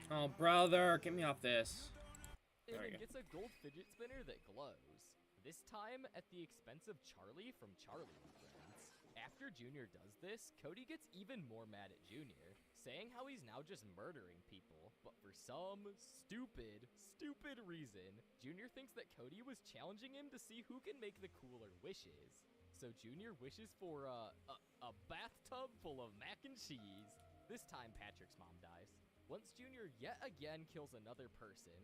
Oh, brother, get me off this. And then gets a gold fidget spinner that glows. This time at the expense of Charlie from Charlie and Friends. After Junior does this, Cody gets even more mad at Junior, saying how he's now just murdering people. But for some stupid reason, Junior thinks that Cody was challenging him to see who can make the cooler wishes. So Junior wishes for a bathtub full of mac and cheese. This time Patrick's mom dies. Once Junior yet again kills another person,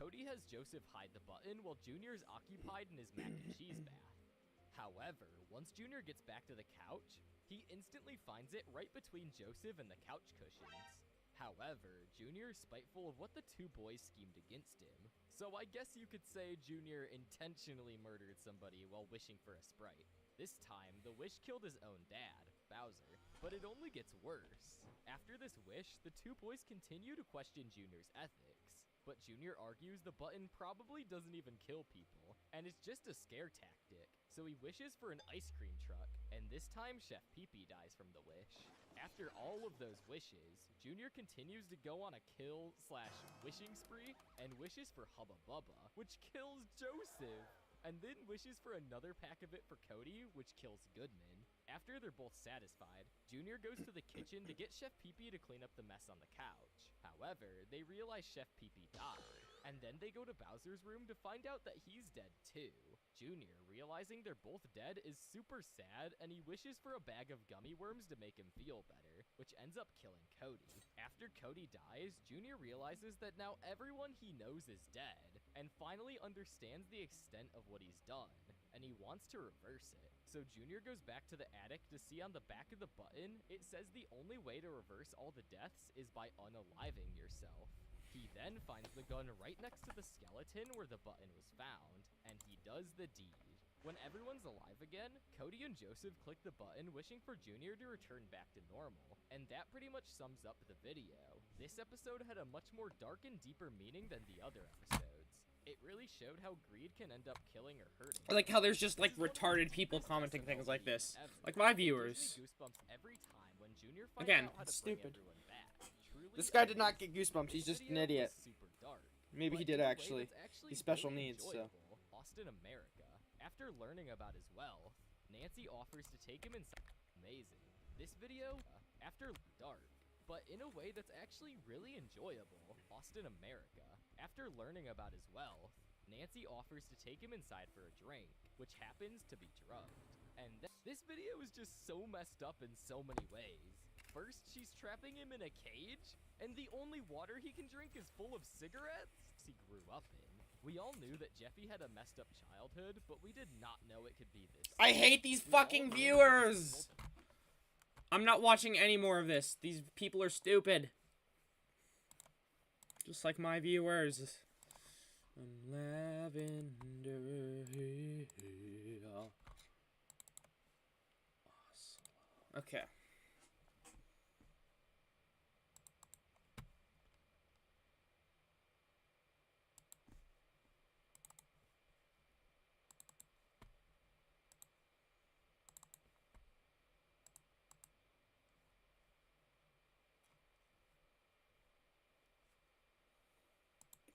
Cody has Joseph hide the button while Junior is occupied in his mac and cheese bath. However, once Junior gets back to the couch, he instantly finds it right between Joseph and the couch cushions. However, Junior is spiteful of what the two boys schemed against him, so I guess you could say Junior intentionally murdered somebody while wishing for a Sprite. This time, the wish killed his own dad, Bowser, but it only gets worse. After this wish, the two boys continue to question Junior's ethics, but Junior argues the button probably doesn't even kill people, and it's just a scare tactic, so he wishes for an ice cream truck, and this time Chef Pee-Pee dies from the wish. After all of those wishes, Junior continues to go on a kill/wishing spree, and wishes for Hubba Bubba, which kills Joseph, and then wishes for another pack of it for Cody, which kills Goodman. After they're both satisfied, Junior goes to the kitchen to get Chef Pee-Pee to clean up the mess on the couch. However, they realize Chef Pee-Pee died, and then they go to Bowser's room to find out that he's dead too. Junior, realizing they're both dead, is super sad, and he wishes for a bag of gummy worms to make him feel better, which ends up killing Cody. After Cody dies, Junior realizes that now everyone he knows is dead, and finally understands the extent of what he's done, and he wants to reverse it. So Junior goes back to the attic to see on the back of the button, it says the only way to reverse all the deaths is by unaliving yourself. He then finds the gun right next to the skeleton where the button was found, and he does the deed. When everyone's alive again, Cody and Joseph click the button wishing for Junior to return back to normal, and that pretty much sums up the video. This episode had a much more dark and deeper meaning than the other episodes. It really showed how greed can end up killing or hurting. I like how there's just like retarded people commenting things like this, like my viewers. Every time when Junior finds Again, out how to it's bring stupid. everyone back. Truly, This guy did not get goosebumps. He's just an video idiot. was super dark, Maybe he but did in a way actually. that's actually He's special really needs, so. enjoyable. Austin, America. After learning about his wealth, Nancy offers to take him inside. Amazing. This video, after dark, but in a way that's actually really enjoyable. Austin, America. After learning about his wealth, Nancy offers to take him inside for a drink, which happens to be drugged. And this video is just so messed up in so many ways. First, she's trapping him in a cage, and the only water he can drink is full of cigarettes he grew up in. We all knew that Jeffy had a messed up childhood, but we did not know it could be this. I hate these fucking viewers! I'm not watching any more of this. These people are stupid. Just like my viewers. Lavender Hill. Awesome. Okay.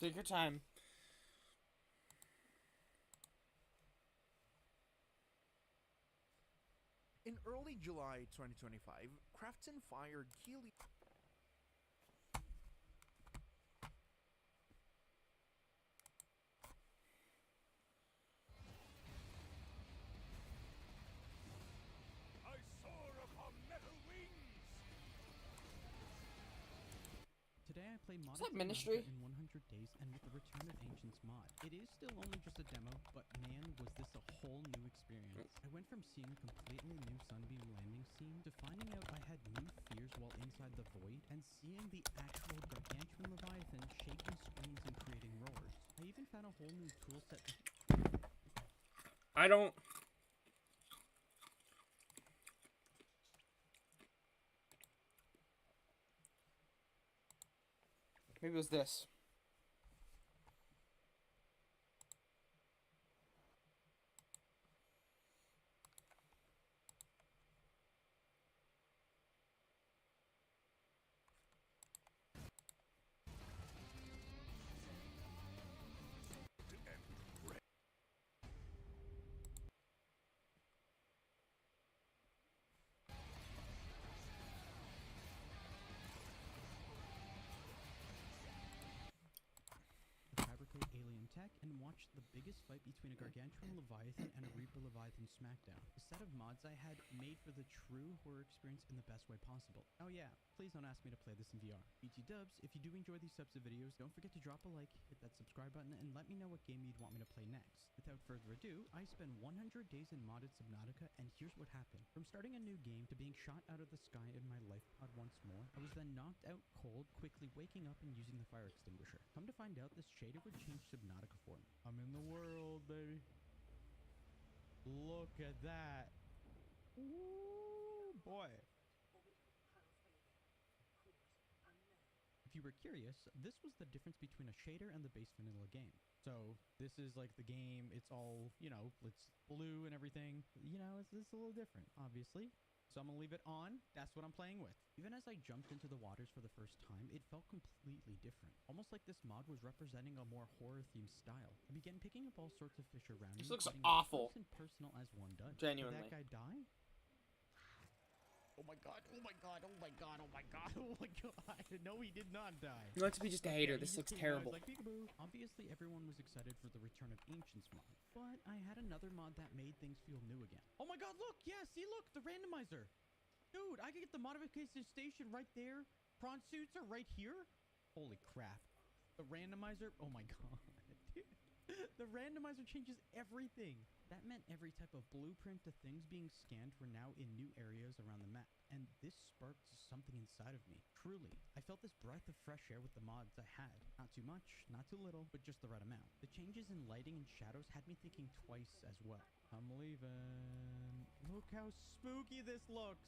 Take your time. In early July 2025, Krafton fired Keely. I soar play Is Modded that Ministry? Subnautica in 100 days and with the Return of Ancients mod. It is still only just a demo, but man, was this a whole new experience. I went from seeing a completely new Sunbeam landing scene to finding out I had new fears while inside the void and seeing the actual gargantuan Leviathan shaking screens and creating roars. I even found a whole new tool set. I don't... Maybe it was this. Fabricate alien tech and watch the biggest fight between a gargantuan Leviathan and a Reaper Leviathan smackdown. The set of mods I had made for the true horror experience in the best way possible. Oh yeah, please don't ask me to play this in VR. BT dubs, if you do enjoy these types of videos, don't forget to drop a like, hit that subscribe button, and let me know what game you'd want me to play next. Without further ado, I spent 100 days in modded Subnautica, and here's what happened. From starting a new game to being shot out of the sky in my life pod once more, I was then knocked out cold, quickly waking up and using the fire extinguisher. Come to find out, this shader would change Subnautica for me. I'm in the world, baby. Look at that. Ooh, boy. If you were curious, this was the difference between a shader and the base vanilla game. So this is like the game, it's all, you know, it's blue and everything. You know, it's a little different, obviously. So I'm gonna leave it on. That's what I'm playing with. Even as I jumped into the waters for the first time, it felt completely different. Almost like this mod was representing a more horror-themed style. I began picking up all sorts of fish around This me, looks getting awful. up close and personal as one does. Genuinely. Did that guy die? Oh my god, oh my god, oh my god, oh my god, oh my god. No, he did not die. You want to be just a hater. He This just looks came out, terrible. he's like, peekaboo. Obviously, everyone was excited for the Return of Ancients mod, but I had another mod that made things feel new again. Oh my god, look! Yeah, see, look! The randomizer! Dude, I could get the modification station right there. Prawn suits are right here. Holy crap. The randomizer, oh my god. The randomizer changes everything. That meant every type of blueprint to things being scanned were now in new areas around the map, and this sparked something inside of me. Truly, I felt this breath of fresh air with the mods I had. Not too much, not too little, but just the right amount. The changes in lighting and shadows had me thinking twice as well. I'm leaving. Look how spooky this looks.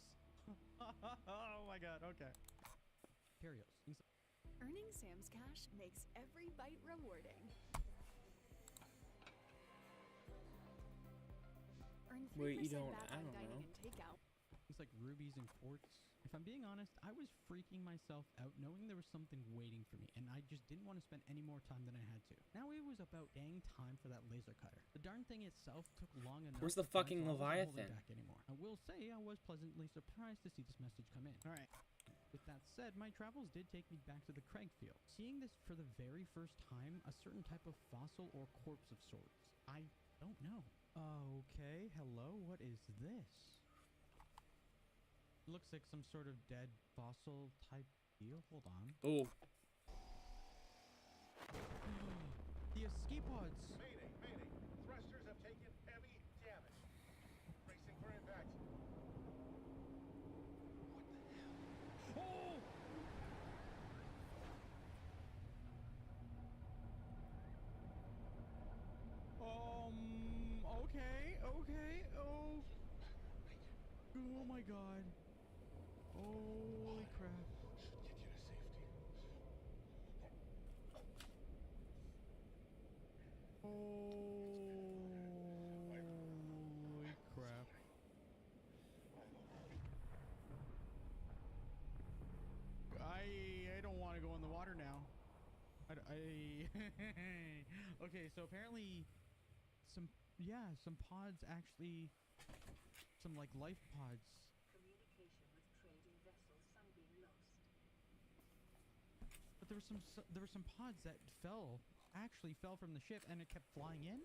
Oh my god, okay. Perios. Earning Sam's Cash makes every bite rewarding. Earn 3% Wait, you don't- back I on don't dining know. and takeout. Things like rubies and quartz. If I'm being honest, I was freaking myself out knowing there was something waiting for me, and I just didn't want to spend any more time than I had to. Now it was about dang time for that laser cutter. The darn thing itself took long enough. Where's the to find, fucking so I wasn't holding Leviathan? back anymore. I will say I was pleasantly surprised to see this message come in. All right. With that said, my travels did take me back to the Craig field. Seeing this for the very first time, a certain type of fossil or corpse of sorts. I don't know. Okay, hello, what is this? Looks like some sort of dead fossil type deal. Hold on. Oh. The escape pods. Mayday, mayday. Thrusters have taken heavy damage. Bracing for impact. Oh! Okay, okay, oh. Oh my god. Holy crap. Holy crap. I don't want to go in the water now. Okay, so apparently some pods actually, some like life pods. Communication with trading vessel Sunbeam lost. But there were some pods that actually fell from the ship and it kept flying in.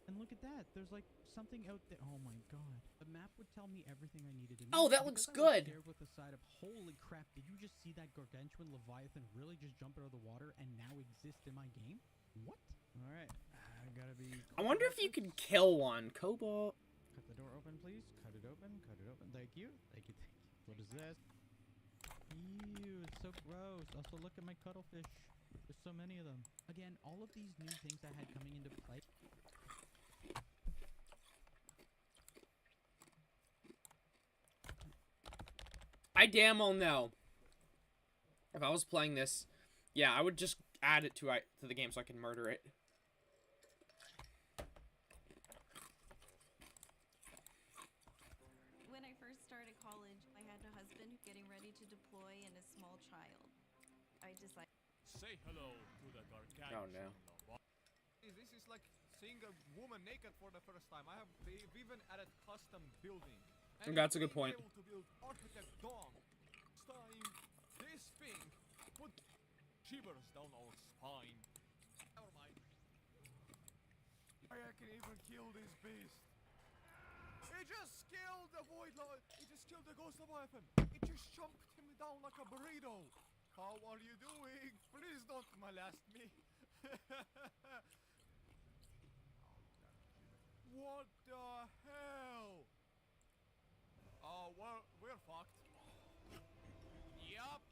And look at that. There's like something out there. Oh my god. The map would tell me everything I needed to know. Oh, that and looks because I was good. scared with the side of, holy crap, did you just see that gargantuan Leviathan really just jump out of the water and now exist in my game? What? Alright. I gotta be... I wonder if you can kill one. Cobalt. Cut the door open, please. Cut it open. Cut it open. Thank you. Thank you. Thank you. What is this? Ew, it's so gross. Also, look at my cuttlefish. There's so many of them. Again, all of these new things I had coming into play. I damn well know. If I was playing this, yeah, I would just add it to the game so I can murder it. When I first started college, I had a husband getting ready to deploy and a small child. I decided... Say hello to the gargantuan. Oh no. This is like seeing a woman naked for the first time. We've even added custom building. And that's a good point. Able to build Architect Dom. Time this thing put shivers down our spine. Never mind. I can even kill this beast. It just killed the Void Lord. It just killed the Ghost Leviathan. It just chunked him down like a burrito. How are you doing? Please don't molest me. What the hell? Oh, we're fucked. Yup,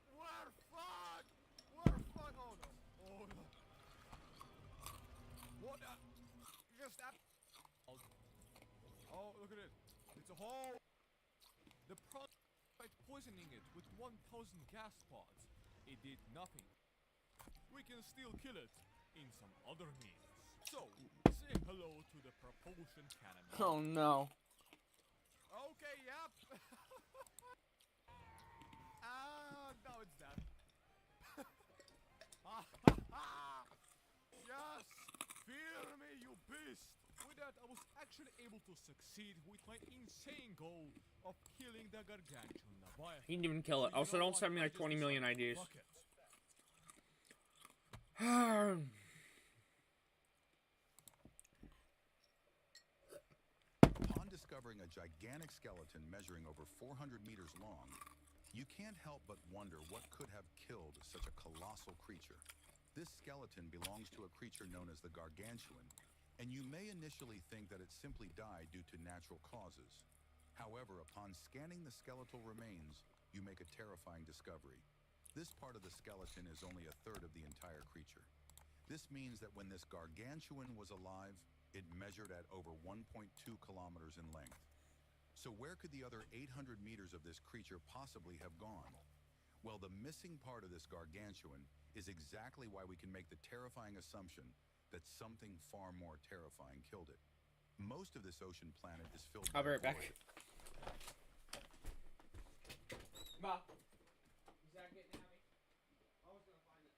we're fucked. We're fucked. Oh no. Oh no. What? Just that. Oh, look at it. It's a hole. The product by poisoning it with 1,000 gas pods. It did nothing. We can still kill it in some other means. So, say hello to the propulsion cannon. Oh no. Okay, yep. Now it's dead. Yes! Fear me, you beast! With that, I was actually able to succeed with my insane goal of killing the gargantuan Leviathan. He didn't even kill it. Also, don't send me like 20 million IDs. Upon discovering a gigantic skeleton measuring over 400 meters long, you can't help but wonder what could have killed such a colossal creature. This skeleton belongs to a creature known as the Gargantuan, and you may initially think that it simply died due to natural causes. However, upon scanning the skeletal remains, you make a terrifying discovery. This part of the skeleton is only a third of the entire creature. This means that when this Gargantuan was alive, it measured at over 1.2 kilometers in length. So where could the other 800 meters of this creature possibly have gone? Well, the missing part of this Gargantuan is exactly why we can make the terrifying assumption that something far more terrifying killed it. Most of this ocean planet is filled with... I'll be right back. Ma. Is that getting at me? I was gonna find it.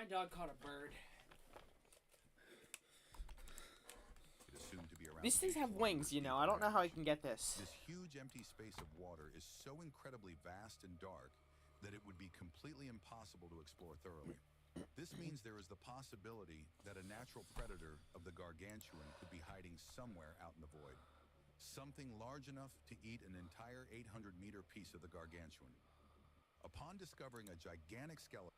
My dog caught a bird. It is soon to be around These things 8 have wings, you know. I don't know how I can get this. This huge empty space of water is so incredibly vast and dark that it would be completely impossible to explore thoroughly. This means there is the possibility that a natural predator of the gargantuan could be hiding somewhere out in the void. Something large enough to eat an entire 800-meter piece of the gargantuan. Upon discovering a gigantic skeleton,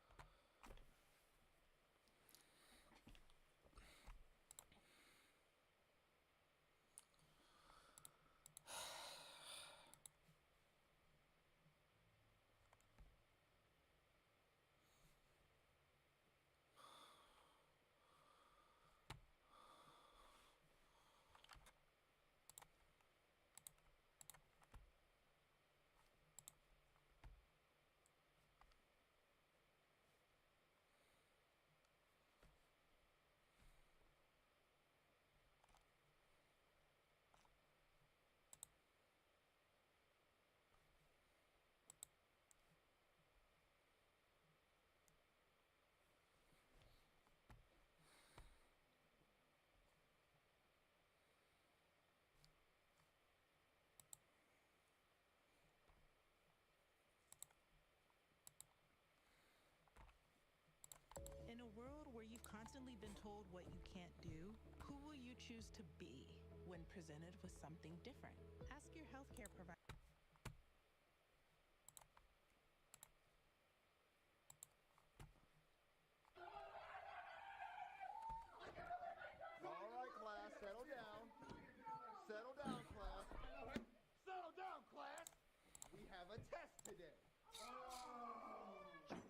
In a world where you've constantly been told what you can't do, who will you choose to be when presented with something different? Ask your healthcare provider. All right, class, settle down. Settle down, class. Settle down, class. We have a test today.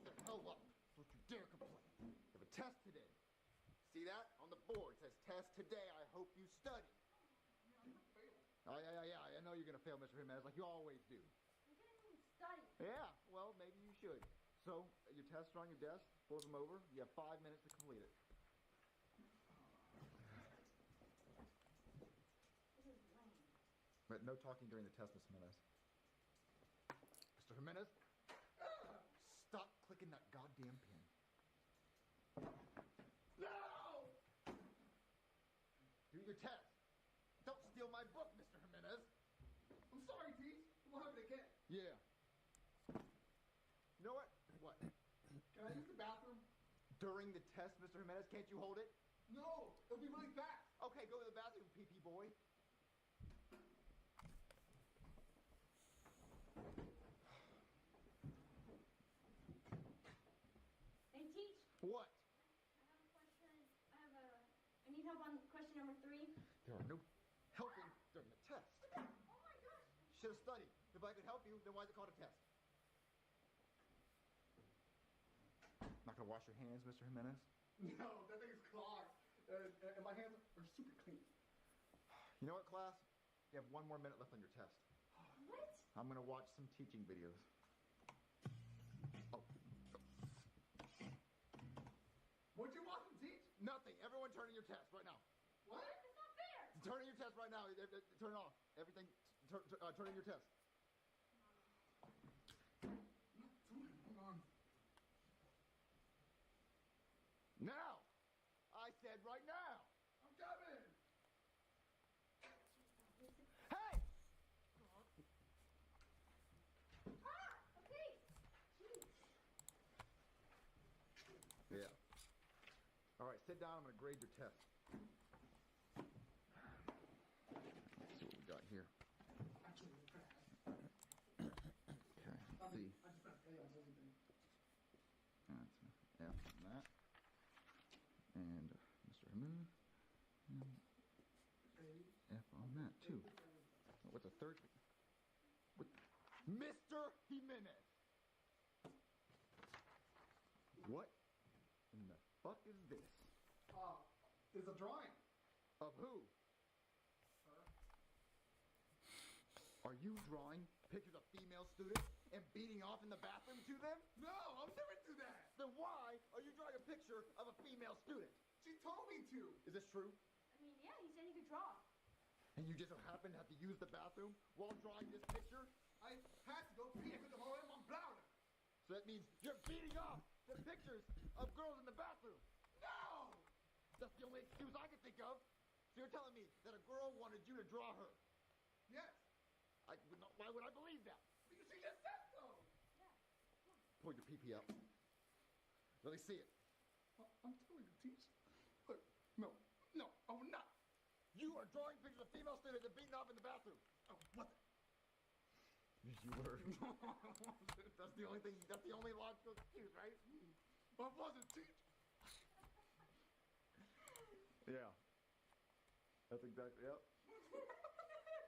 Shut the hell up. Don't you dare complain. We have a test today. See that? On the board it says test today. I hope you study. Oh, yeah. I know you're going to fail, Mr. Jimenez, like you always do. I didn't even study. Yeah, well, maybe you should. So, your tests are on your desk. Both of them over. You have 5 minutes to complete it. This is lame. But no talking during the test, Mr. Jimenez. Mr. Jimenez, stop clicking that goddamn pin. No! Do your test. Don't steal my book, Mr. Jimenez. I'm sorry, Teach. We'll have it again. Yeah. You know what? What? Can I use the bathroom? During the test, Mr. Jimenez, can't you hold it? No, it'll be really fast. Okay, go to the bathroom, pee-pee boy. Hey, Teach. What? I have a question. I need help on question number 3. There are no helping during the test. Oh my gosh. Should have studied. If I could help you, then why is it called a test? Not gonna wash your hands, Mr. Jimenez? No, that thing is clogged. And my hands are super clean. You know what, class? You have 1 more minute left on your test. What? I'm gonna watch some teaching videos. Oh. What'd you want to teach? Nothing. Everyone turn in your test right now. What? That's not fair. Turn in your test right now. Turn it off. Everything. Turn in your test. Hold on. Now! I said right now! I'm coming! Hey! Ah! Okay. Jeez. Yeah. All right, sit down. I'm going to grade your test. Let's see what we got here. Okay, let's see. I just pressed A on everything. That's F on that. And Mr. Jimenez. F on that, too. What's a third? What? Mr. Jimenez! What in the fuck is this? It's a drawing. Of who? Are you drawing pictures of female students and beating off in the bathroom to them? No, I'll never do that. Then why are you drawing a picture of a female student? She told me to. Is this true? I mean, yeah, he said he could draw. And you just so happen to have to use the bathroom while drawing this picture? I had to go pee. I couldn't hold him. I'm blown. So that means you're beating off the pictures of girls in the bathroom. No! That's the only excuse I can think of. So you're telling me that a girl wanted you to draw her? Yes. Why would I believe that? Because she just said so. Pull your pee up. Let me see it. I'm telling you, Teach. Look, no, I will not. You are drawing pictures of female students and beating off in the bathroom. Oh, what the? Yes, you were. That's the only thing. That's the only logical excuse, right? I wasn't, Teach. Yeah. That's exactly. Yep. Is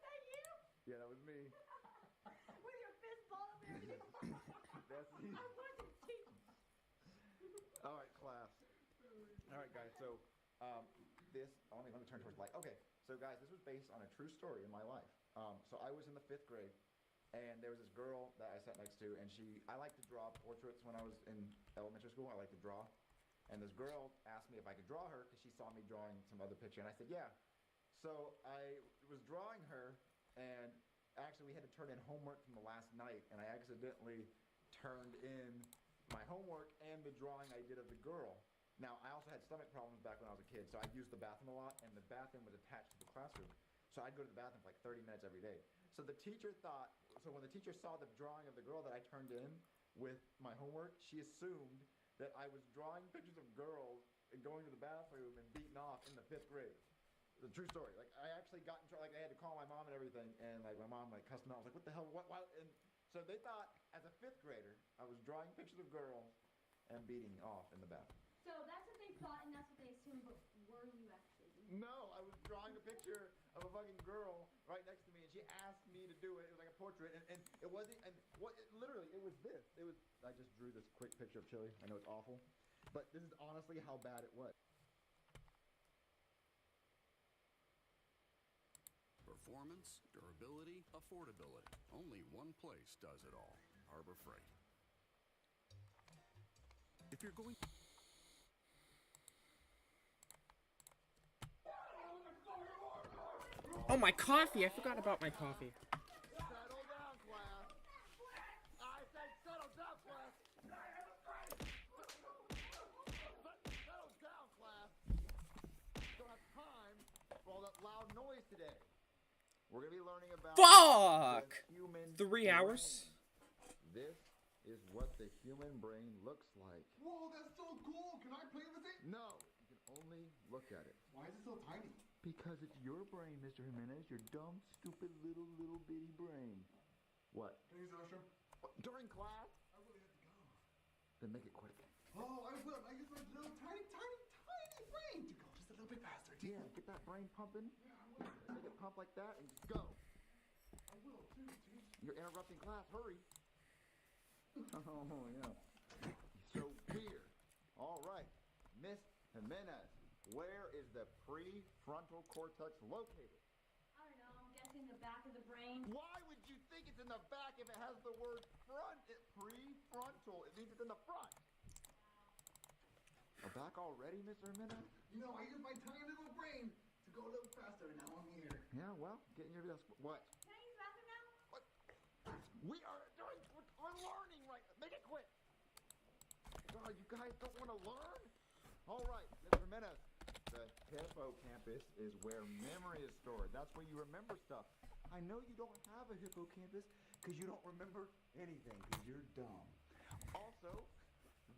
that you? Yeah, that was me. With your fist ball up and everything? That's me. I wasn't teaching. All right, class. All right, guys. So, let me turn towards the light. Okay, so guys, this was based on a true story in my life. So I was in the 5th grade, and there was this girl that I sat next to, and I liked to draw portraits when I was in elementary school. I liked to draw, and this girl asked me if I could draw her because she saw me drawing some other picture, and I said yeah. So I was drawing her, and actually we had to turn in homework from the last night, and I accidentally turned in my homework and the drawing I did of the girl. Now, I also had stomach problems back when I was a kid, so I'd use the bathroom a lot, and the bathroom was attached to the classroom. So I'd go to the bathroom for like 30 minutes every day. So when the teacher saw the drawing of the girl that I turned in with my homework, she assumed that I was drawing pictures of girls and going to the bathroom and beating off in the 5th grade. The true story. Like, I actually got in trouble. Like, I had to call my mom and everything, and like my mom like cussed me out. I was like, "What the hell? What? Why?" And so they thought, as a 5th grader, I was drawing pictures of girls and beating off in the bathroom. So that's what they thought and that's what they assumed, but were you actually doing? No, I was drawing a picture of a fucking girl right next to me, and she asked me to do it. It was like a portrait, and it wasn't. And literally, it was this. I just drew this quick picture of Chili. I know it's awful, but this is honestly how bad it was. Performance, durability, affordability. Only one place does it all. Harbor Freight. If you're going... Oh, my coffee! I forgot about my coffee. Settle down, class. I said settle down, class. Settle down, class. Don't have time for all that loud noise today. We're gonna be learning about Fuck! the human 3 hours. brain. This is what the human brain looks like. Whoa, that's so cool. Can I play with it? No, you can only look at it. Why is it so tiny? Because it's your brain, Mr. Jimenez. Your dumb, stupid, little bitty brain. What? Can I use the restroom? During class? I really have to go. Then make it quick. Oh, I will. I use my little tiny brain to go just a little bit faster. Yeah, get that brain pumping. Make it pump like that and just go. I will too, Teach. You're interrupting class. Hurry. Oh, yeah. So here. All right. Miss Jimenez, where is the prefrontal cortex located? I don't know, I'm guessing the back of the brain. Why would you think it's in the back if it has the word front? Prefrontal. It means it's in the front. Wow. Back already, Mr. Jimenez? You know, I use my tiny little brain to go a little faster, and now I'm here. Yeah, well, get in your desk. What? Can I use the bathroom now? What? We're learning right now. Make it quick. Oh, you guys don't want to learn? All right, Mr. Jimenez. The hippocampus is where memory is stored. That's where you remember stuff. I know you don't have a hippocampus because you don't remember anything because you're dumb. Also,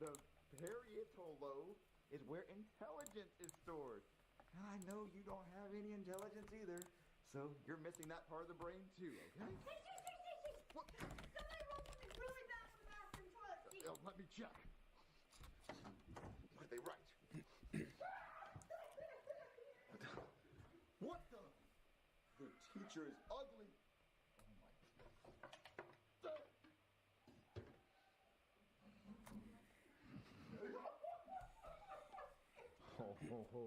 the parietal lobe is where intelligence is stored. And I know you don't have any intelligence either, so you're missing that part of the brain too, okay? What? Somebody rolled something really bad from the bathroom toilet seat. Let me check. What did they write? What the? The teacher is ugly. Oh my. Ho, ho, ho.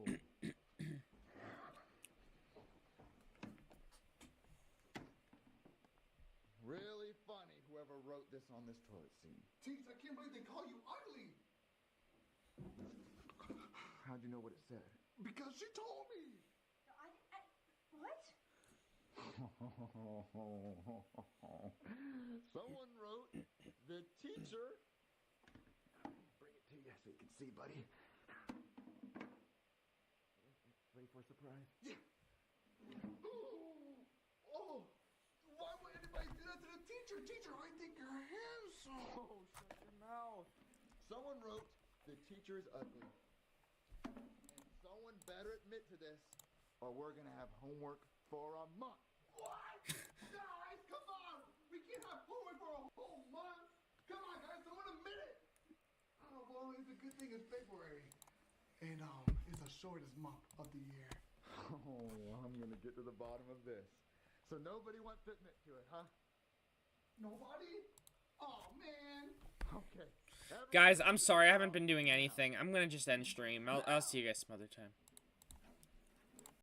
Really funny, whoever wrote this on this toilet seat. Teach, I can't believe they call you ugly. How'd you know what it said? Because she told me. What? Someone wrote, the teacher, bring it so you can see, buddy. Ready for a surprise? Yeah. Oh, why would anybody do that to the teacher? Teacher, I think you're handsome. Oh, shut your mouth. Someone wrote, the teacher is ugly. And someone better admit to this, or we're gonna have homework for a month. What? Guys, come on! We can't have homework for a whole month! Come on, guys, someone admit it! Oh, well, it's a good thing it's February. And, it's the shortest month of the year. Oh, I'm gonna get to the bottom of this. So nobody wants to admit to it, huh? Nobody? Oh, man. Okay. Guys, I'm sorry, I haven't been doing anything. I'm gonna just end stream. I'll see you guys some other time.